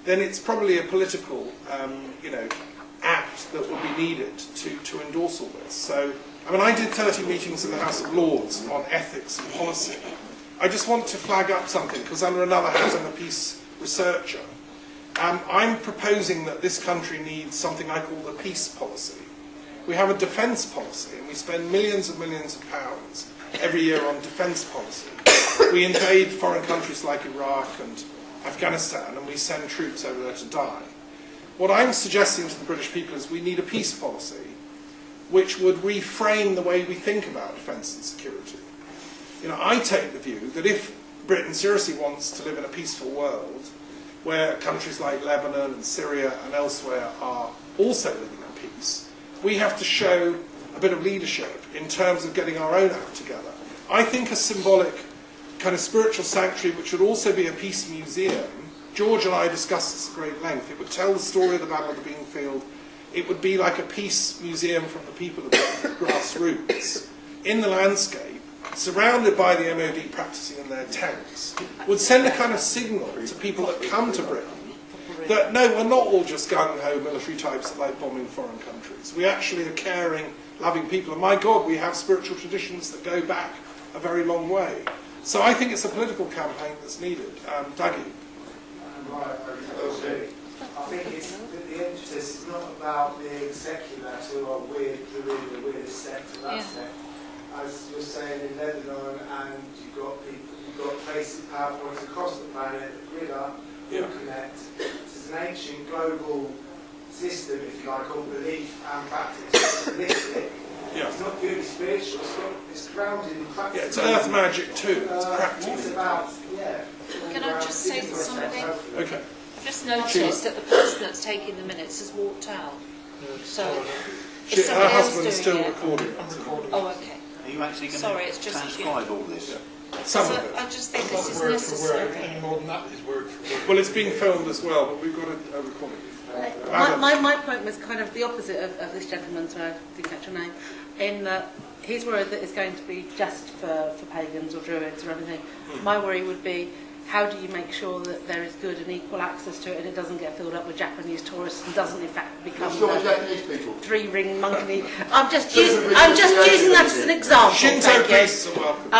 then it's probably a political, you know, act that would be needed to endorse all this. So, I mean, I did 30 meetings in the House of Lords on ethics and policy. I just want to flag up something, because under another hat I'm a peace researcher. I'm proposing that this country needs something I call the peace policy. We have a defence policy, and we spend millions and millions of pounds every year on defence policy. We invade foreign countries like Iraq and Afghanistan, and we send troops over there to die. What I'm suggesting to the British people is we need a peace policy which would reframe the way we think about defence and security. You know, I take the view that if Britain seriously wants to live in a peaceful world, where countries like Lebanon and Syria and elsewhere are also living in peace, we have to show a bit of leadership in terms of getting our own act together. I think a symbolic kind of spiritual sanctuary, which would also be a peace museum, George and I discussed this at great length. It would tell the story of the Battle of the Beanfield. It would be like a peace museum from the people of the grassroots in the landscape, surrounded by the MOD practicing in their tents, would send a kind of signal to people that come to Britain that, no, we're not all just gung-ho military types that like bombing foreign countries. We actually are caring, loving people. And my God, we have spiritual traditions that go back a very long way. So I think it's a political campaign that's needed. Dougie? I think the emphasis is not about being secular to a weird Druid, a weird sect or that sect. As you're saying in Lebanon, and you've got places, PowerPoints across the planet, the grid up, all connect. It's an ancient global system, if you like, of belief and practice. It's holistic. It's not purely spiritual, it's grounded in practice. Yeah, it's earth magic too, it's practical. It's about, Can I just say something? Okay. I've just noticed that the person that's taking the minutes has walked out. So, is Her somebody else husband's doing still it? recording. Oh, okay. Are you actually going Sorry, to it's just transcribe all this? Some So of it. I just think this is necessary. Any more than that is word for word. Well, it's being filmed as well, but we've got a recording. My point was kind of the opposite of this gentleman, so I didn't catch your name, in that he's worried that it's going to be just for pagans or druids or everything. My worry would be, how do you make sure that there is good and equal access to it and it doesn't get filled up with Japanese tourists and doesn't in fact become three-ring monkey? I'm just using that as an example. Shinto priests are welcome.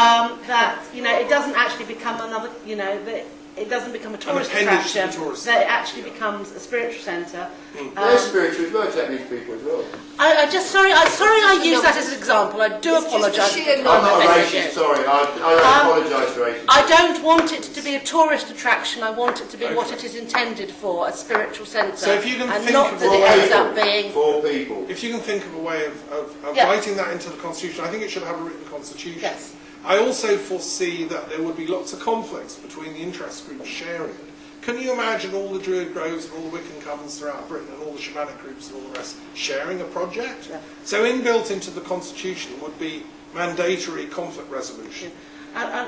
That, you know, it doesn't actually become another, you know, that it doesn't become a tourist appendage to attraction, the tourist that it actually becomes a spiritual centre. They're spiritual as well, Japanese people as well. I just sorry I use that as an example. I do apologise. I'm not a racist, sorry. I apologise for racism. I don't want it to be a tourist attraction. I want it to be what it is intended for, a spiritual centre. So if you can and think not of that a it way ends up being for people. If you can think of a way of Yeah. writing that into the constitution, I think it should have a written constitution. Yes. I also foresee that there would be lots of conflicts between the interest groups sharing it. Can you imagine all the Druid groves and all the Wiccan covens throughout Britain and all the shamanic groups and all the rest sharing a project? Yeah. So inbuilt into the constitution would be mandatory conflict resolution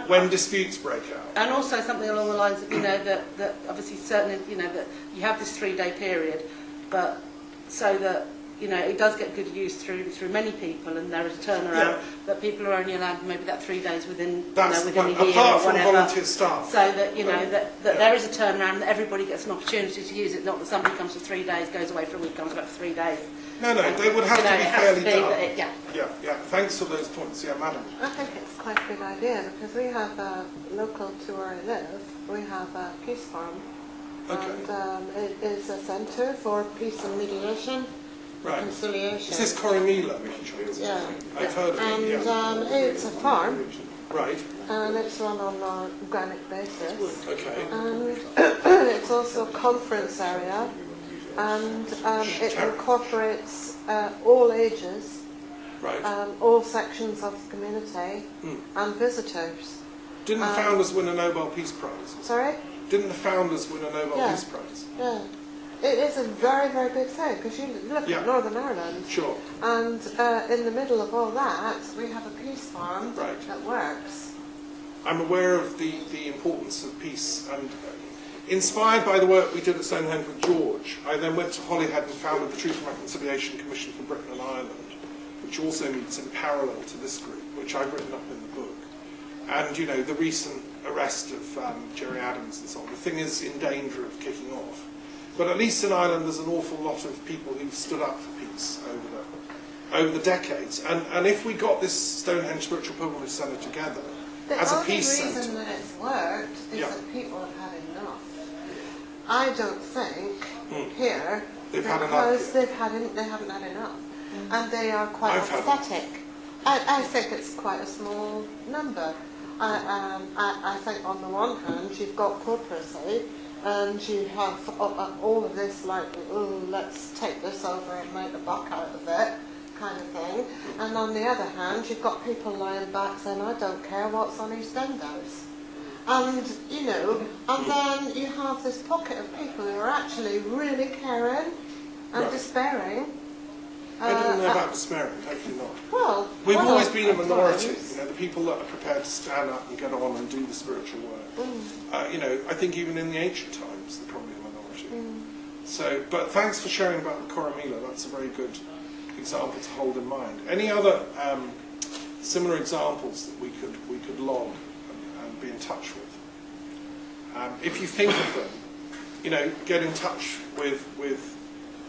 when disputes break out. And also something along the lines of, that obviously certainly, that you have this 3-day period, but so that, it does get good use through many people, and there is a turnaround that people are only allowed maybe that 3 days within within a year apart or from whatever. volunteer staff. So that that there is a turnaround, that everybody gets an opportunity to use it, not that somebody comes for 3 days, goes away for a week, comes back for 3 days. No, they would have to be fairly done. Yeah. Thanks for those points. Yeah, madam. I think it's quite a good idea, because we have local to where I live, we have a peace farm, and it is a centre for peace and mediation. Right. Conciliation. Is this Coromila? Yeah. I've heard of it. And it's a farm. Right. And it's run on an organic basis. Okay. And it's also a conference area, and it incorporates all ages, right. All sections of the community, and visitors. Didn't the founders win a Nobel Peace Prize? Sorry? Didn't the founders win a Nobel Peace Prize? Yeah. It is a very, very big thing, because you look at Northern Ireland, and in the middle of all that, we have a peace farm that works. I'm aware of the importance of peace, and inspired by the work we did at Stonehenge with George, I then went to Holyhead and founded the Truth and Reconciliation Commission for Britain and Ireland, which also meets in parallel to this group, which I've written up in the book. And, the recent arrest of Jerry Adams and so on, the thing is in danger of kicking off. But at least in Ireland, there's an awful lot of people who've stood up for peace over the decades. And if we got this Stonehenge Spiritual Pilgrimage Centre together as a peace centre... The only reason that it's worked is that people have had enough. I don't think here, they've had because enough. they haven't had enough. And they are quite apathetic. I think it's quite a small number. I think on the one hand, you've got corporacy, and you have all of this let's take this over and make a buck out of it kind of thing. And on the other hand, you've got people lying back saying, I don't care what's on EastEnders. And, and then you have this pocket of people who are actually really caring and despairing. I don't know about despairing, hopefully not. Well, we've always been a minority, the people that are prepared to stand up and get on and do the spiritual work. I think even in the ancient times, they're probably a minority. So, but thanks for sharing about the Coromila. That's a very good example to hold in mind. Any other similar examples that we could log and be in touch with? If you think of them, get in touch with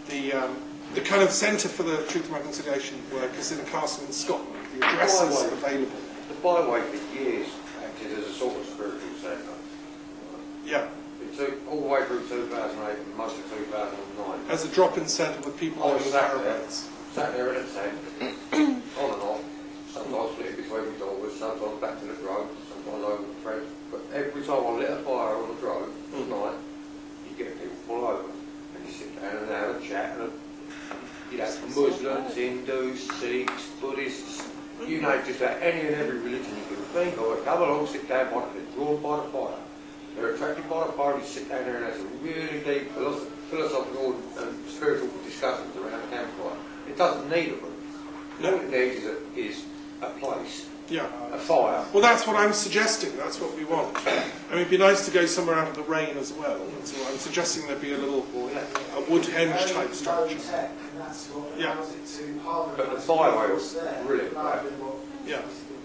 the kind of centre for the Truth and Reconciliation work is in a castle in Scotland. The address is available. The byway for years acted as a sort of spiritual centre. Yeah. It took all the way through 2008 and most of 2009. As a drop-in centre with people I on was the parapets. Sat there in a tent, on and off. Sometimes split between the doors, sometimes back to the drove, sometimes over the thread. But every time I lit a fire on the drove at night, you get people fall over. And you sit down and have a chat and Muslims, Hindus, Sikhs, Buddhists, you know, just about any and every religion you can think of. Come along, sit down by the drawn by the fire. They're attracted by the fire, you sit down there and have some really deep philosophical and spiritual discussions around the campfire. It doesn't need a room. All it needs is a place. Yeah. A fire. Well, that's what I'm suggesting. That's what we want. I mean, it'd be nice to go somewhere out of the rain as well. So I'm suggesting there'd be a little a wood-henge type structure. Yeah. But the fireway was brilliant. Yeah.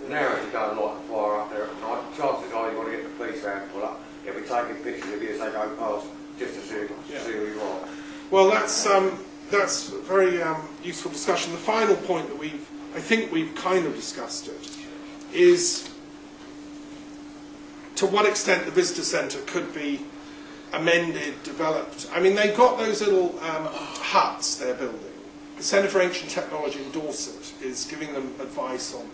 Now if you go and light a fire up there at night, chances are you want to get the police around to pull up. They'll be taking pictures of you as they go past, just to see who you are. Well, that's a very useful discussion. The final point that I think we've kind of discussed it, is to what extent the visitor centre could be amended, developed. I mean, they've got those little huts they're building. The Centre for Ancient Technology in Dorset is giving them advice on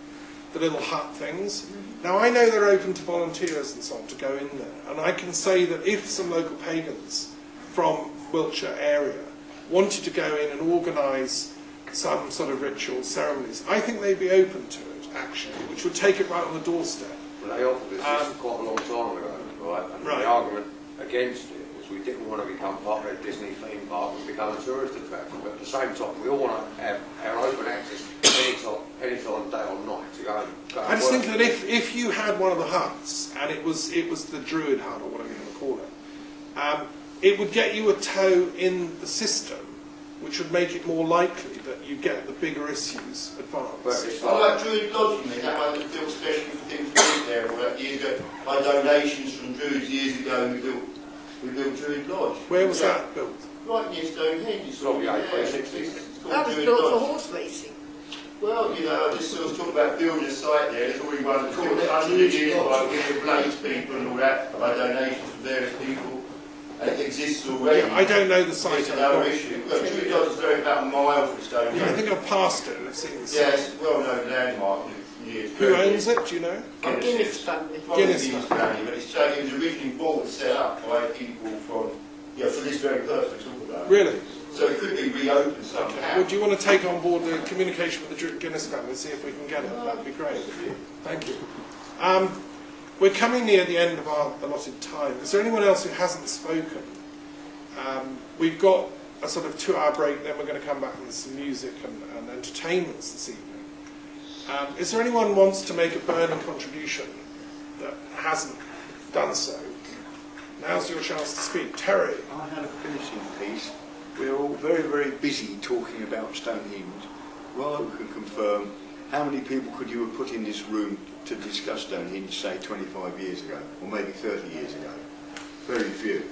the little hut things. Now, I know they're open to volunteers and so on to go in there, and I can say that if some local pagans from Wiltshire area wanted to go in and organise some sort of ritual ceremonies, I think they'd be open to it, actually, which would take it right on the doorstep. Well, they offered us this quite a long time ago, right? And the argument against it was we didn't want to become part of a Disney theme park and become a tourist attraction, but at the same time we all want to have our open access any time, day or night to go and I just think that if you had one of the huts, and it was the Druid hut or whatever you want to call it, it would get you a toe in the system, which would make it more likely that you get the bigger issues advanced. But it's like Druid Lodge, you mean, that one that built especially for things to do there, all that years ago, by donations from Druids years ago, we built Druid Lodge. Where was that built? Right near Stonehenge. It's probably yeah, 1860s. That was built for horse racing. Well, you know, I just sort of talk about building a site there. There's already one that's built hundreds of years by Blaze people and all that, by donations from various people. And it exists already. Yeah, I don't know the site. It's another issue. Well, Druid Lodge is very about a mile from Stonehenge. Yeah, I think I've passed it and I've seen the site. Yes, it's a well-known landmark. Who owns it, do you know? Guinness family. Guinness family, but it was originally bought and set up by people from, for this very purpose we're talking about. Really? So it could be reopened somehow. Okay. Well, do you want to take on board the communication with the Guinness family and see if we can get it? That'd be great. Thank you. We're coming near the end of our allotted time. Is there anyone else who hasn't spoken? We've got a sort of 2-hour break, then we're going to come back with some music and entertainments this evening. Is there anyone who wants to make a burning contribution that hasn't done so? Now's your chance to speak. Terry. I had a finishing piece. We're all very, very busy talking about Stonehenge. Well, we can confirm how many people could you have put in this room to discuss Stonehenge, say, 25 years ago, or maybe 30 years ago? Very few.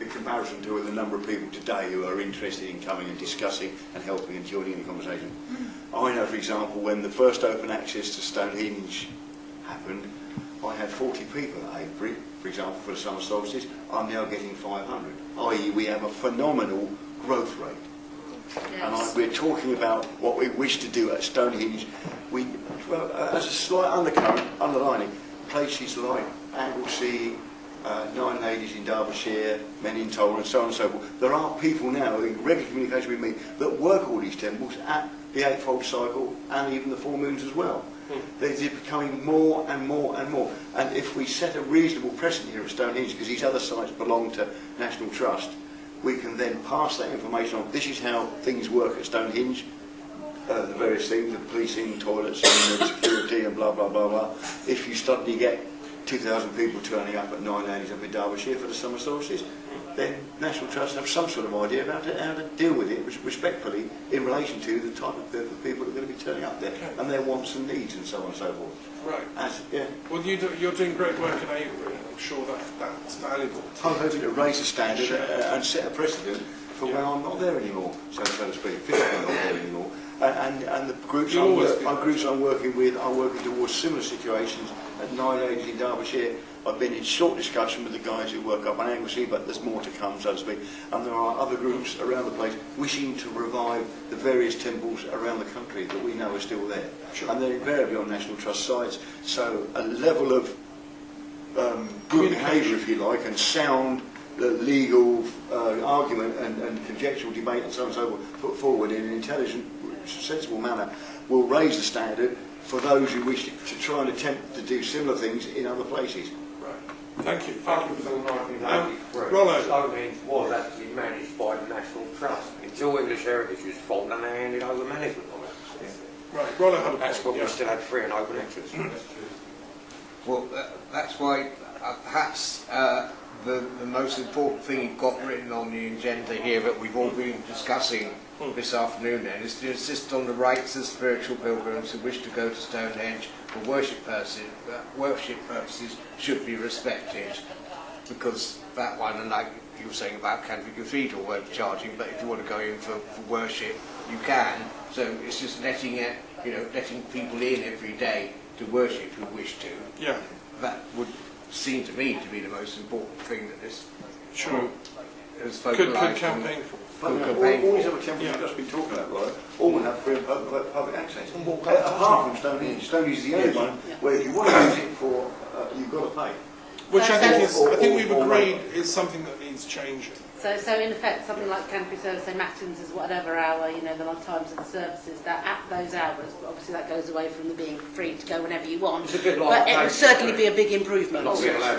In comparison to the number of people today who are interested in coming and discussing and helping and joining in the conversation. I know, for example, when the first open access to Stonehenge happened, I had 40 people at Amesbury, for example, for the summer solstice. I'm now getting 500, i.e. we have a phenomenal growth rate. Yes. And we're talking about what we wish to do at Stonehenge. As a slight underlining, places like Anglesey, Nine Ladies in Derbyshire, Men in Toll, and so on and so forth. There are people now in regular communication with me that work all these temples at the Eightfold Cycle and even the Four Moons as well. They're becoming more and more and more. And if we set a reasonable precedent here at Stonehenge, because these other sites belong to National Trust, we can then pass that information on. This is how things work at Stonehenge. The various things, the policing, toilets, and the security, and blah, blah, blah, blah. If you suddenly get 2,000 people turning up at 9 Ladies up in Derbyshire for the summer solstice, then National Trust have some sort of idea about how to deal with it respectfully in relation to the type of the people that are going to be turning up there and their wants and needs and so on and so forth. Right. Well, you're doing great work in Avery, and I'm sure that's valuable. I'm hoping to raise the standard and set a precedent for when I'm not there anymore, so to speak, physically not there anymore. And the groups I'm working with are working towards similar situations at 9 Ladies in Derbyshire. I've been in short discussion with the guys who work up on Anglesey, but there's more to come, so to speak. And there are other groups around the place wishing to revive the various temples around the country that we know are still there. Sure. And they're invariably on National Trust sites. So a level of good behaviour, if you like, and sound legal argument and conjectural debate and so on and so forth put forward in an intelligent, sensible manner will raise the standard for those who wish to try and attempt to do similar things in other places. Thank you. Up until 1983, Stonehenge was actually managed by the National Trust until English Heritage was formed and they handed over management of it. Right, Rollo had a That's when we still had free and open access. Well, that's why perhaps the most important thing you've got written on the agenda here that we've all been discussing this afternoon then is to insist on the rights of spiritual pilgrims who wish to go to Stonehenge for worship purposes should be respected, because that one, and like you were saying about Canterbury Cathedral, weren't charging, but if you want to go in for worship you can, so it's just letting people in every day to worship who wish to. Yeah. That would seemed to me to be the most important thing that this Sure. group has Could focalised campaign for. All these other temples we've just been talking about, right, all have free and public access. Apart from Stonehenge. Stonehenge is the only one where if you want to use it for, you've got to pay. Which I think is, I think we've or- agreed is something that needs changing. So in effect, something like Canterbury Service, say Matins is whatever hour, you know, the times of the services, that at those hours, but obviously that goes away from the being free to go whenever you want. It's a bit like but it would certainly be a big improvement.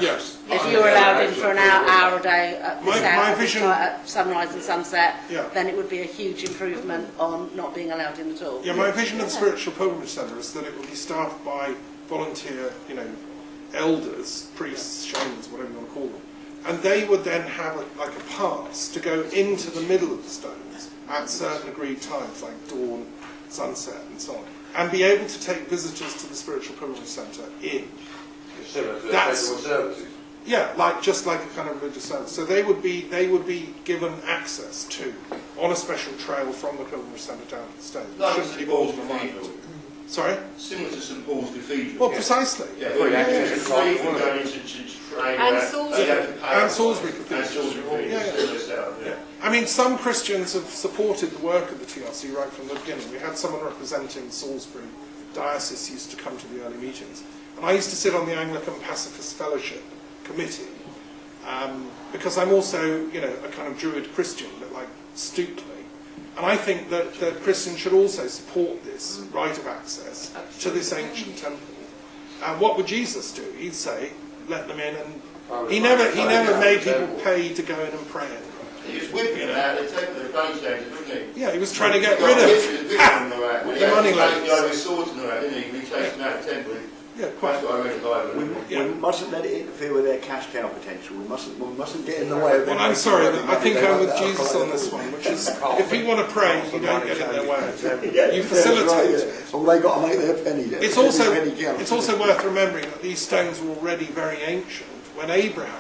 Yes. If you were allowed in for an hour a day at this My hour, vision- at sunrise and sunset, Yeah. then it would be a huge improvement on not being allowed in at all. Yeah, my vision of the Spiritual Pilgrimage Centre is that it will be staffed by volunteer, you know, elders, priests, shamans, whatever you want to call them. And they would then have like a pass to go into the middle of the stones at certain agreed times, like dawn, sunset, and so on, and be able to take visitors to the Spiritual Pilgrimage Centre in. Similar to That's- festival services. Yeah, just like a kind of religious service. So they would be given access to on a special trail from the Pilgrimage Centre down to the stones. Like Shouldn't St be Paul's more than a mile. Cathedral. Sorry? Similar to St Paul's Cathedral. Well, precisely. Yeah, Free yeah, access it's to free all for of going it. to train. And that. Salisbury. You have to pay. And Salisbury Cathedral. And Salisbury. Yeah, yeah. Similar setup, yeah. I mean, some Christians have supported the work of the TRC right from the beginning. We had someone representing Salisbury Diocese used to come to the early meetings. And I used to sit on the Anglican Pacifist Fellowship Committee because I'm also, you know, a kind of Druid Christian, a bit like Stookley. And I think that Christians should also support this right of access to this ancient temple. And what would Jesus do? He'd say, let them in, and he never made people pay to go in and pray. He was whipping them out of the temple, the guns changers, wasn't he? Yeah, he was trying to get rid of the money lenders. He with swords and all that, didn't he? He chased them out of the temple. Yeah, quite. That's what I read in the Bible. We mustn't let it interfere with their cash cow potential. We mustn't get in the way of them. Well, I'm sorry, I think I'm with Jesus on this one, which is, if people want to pray, you don't get in their way. You facilitate it. All they got to make their penny. It's also worth remembering that these stones were already very ancient when Abraham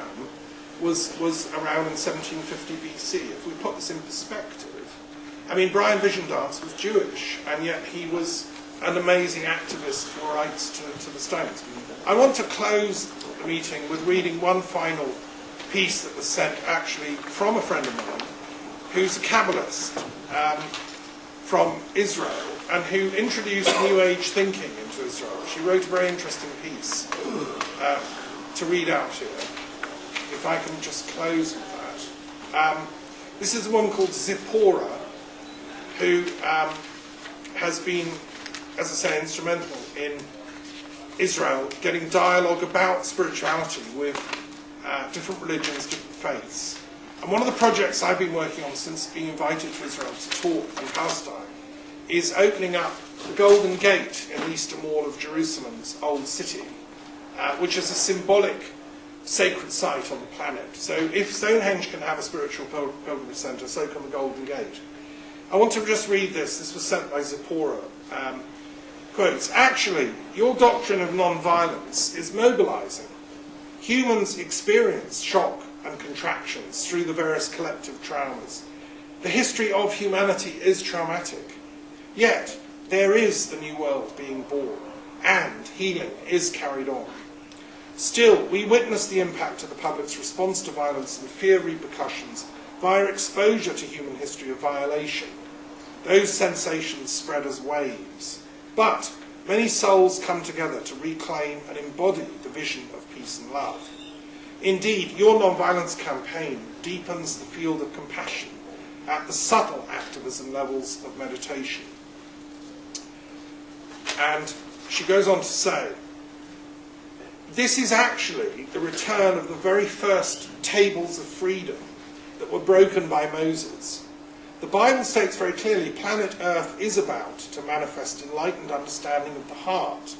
was around in 1750 BC. If we put this in perspective, I mean, Brian Vision Dance was Jewish, and yet he was an amazing activist for rights to the stones. I want to close the meeting with reading one final piece that was sent actually from a friend of mine who's a Kabbalist from Israel and who introduced New Age thinking into Israel. She wrote a very interesting piece to read out here. If I can just close with that. This is a woman called Zipporah who has been, as I say, instrumental in Israel getting dialogue about spirituality with different religions, different faiths. And one of the projects I've been working on since being invited to Israel to talk in Palestine is opening up the Golden Gate in the Eastern Wall of Jerusalem's old city, which is a symbolic sacred site on the planet. So if Stonehenge can have a spiritual pilgrimage centre, so can the Golden Gate. I want to just read this. This was sent by Zipporah. Quotes, actually, your doctrine of non-violence is mobilising. Humans experience shock and contractions through the various collective traumas. The history of humanity is traumatic. Yet, there is the new world being born, and healing is carried on. Still, we witness the impact of the public's response to violence and fear repercussions via exposure to human history of violation. Those sensations spread as waves. But many souls come together to reclaim and embody the vision of peace and love. Indeed, your non-violence campaign deepens the field of compassion at the subtle activism levels of meditation. And she goes on to say, this is actually the return of the very first tables of freedom that were broken by Moses. The Bible states very clearly, planet Earth is about to manifest enlightened understanding of the heart,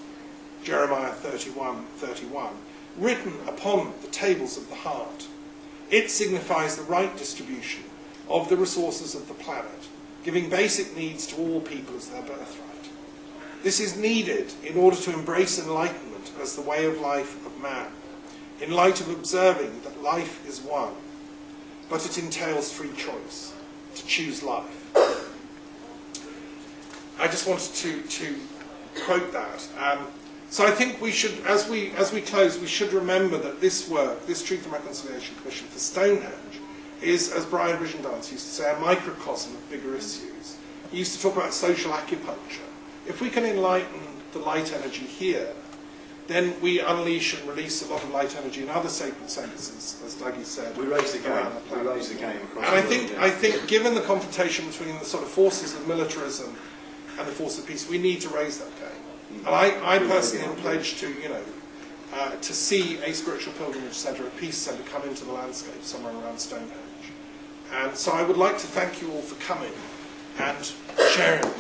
Jeremiah 31:31, written upon the tables of the heart. It signifies the right distribution of the resources of the planet, giving basic needs to all people as their birthright. This is needed in order to embrace enlightenment as the way of life of man, in light of observing that life is one, but it entails free choice. To choose life. I just wanted to quote that. So I think we should, as we close, we should remember that this work, this Truth and Reconciliation Commission for Stonehenge, is, as Brian Vision-Dance used to say, a microcosm of bigger issues. He used to talk about social acupuncture. If we can enlighten the light energy here, then we unleash and release a lot of light energy in other sacred centres, as Dougie said. We raise the game. We raise the game across and I think, given the confrontation between the sort of forces of militarism and the force of peace, we need to raise that game. And I personally am pledged to, to see a spiritual pilgrimage centre, a peace centre, come into the landscape somewhere around Stonehenge. And so I would like to thank you all for coming and sharing.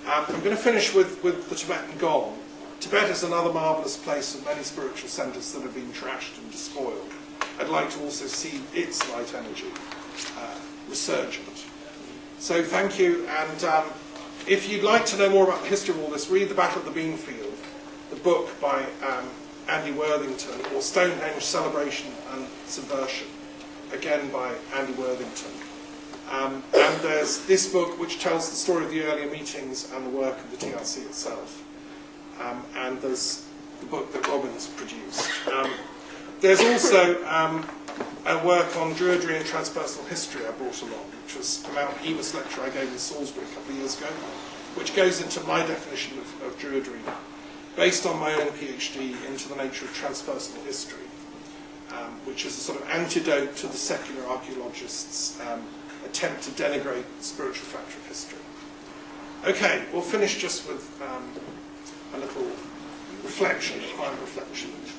I'm going to finish with the Tibetan gong. Tibet is another marvellous place of many spiritual centres that have been trashed and despoiled. I'd like to also see its light energy resurgent. So thank you, and if you'd like to know more about the history of all this, read The Battle of the Beanfield, the book by Andy Worthington, or Stonehenge Celebration and Subversion, again by Andy Worthington. And there's this book which tells the story of the earlier meetings and the work of the TRC itself. And there's the book that Robin's produced. There's also a work on Druidry and transpersonal history I brought along, which was a Mount Ebus lecture I gave in Salisbury a couple of years ago, which goes into my definition of Druidry, based on my own PhD into the nature of transpersonal history, which is a sort of antidote to the secular archaeologists' attempt to denigrate the spiritual factor of history. Okay, we'll finish just with a little reflection, a quiet reflection.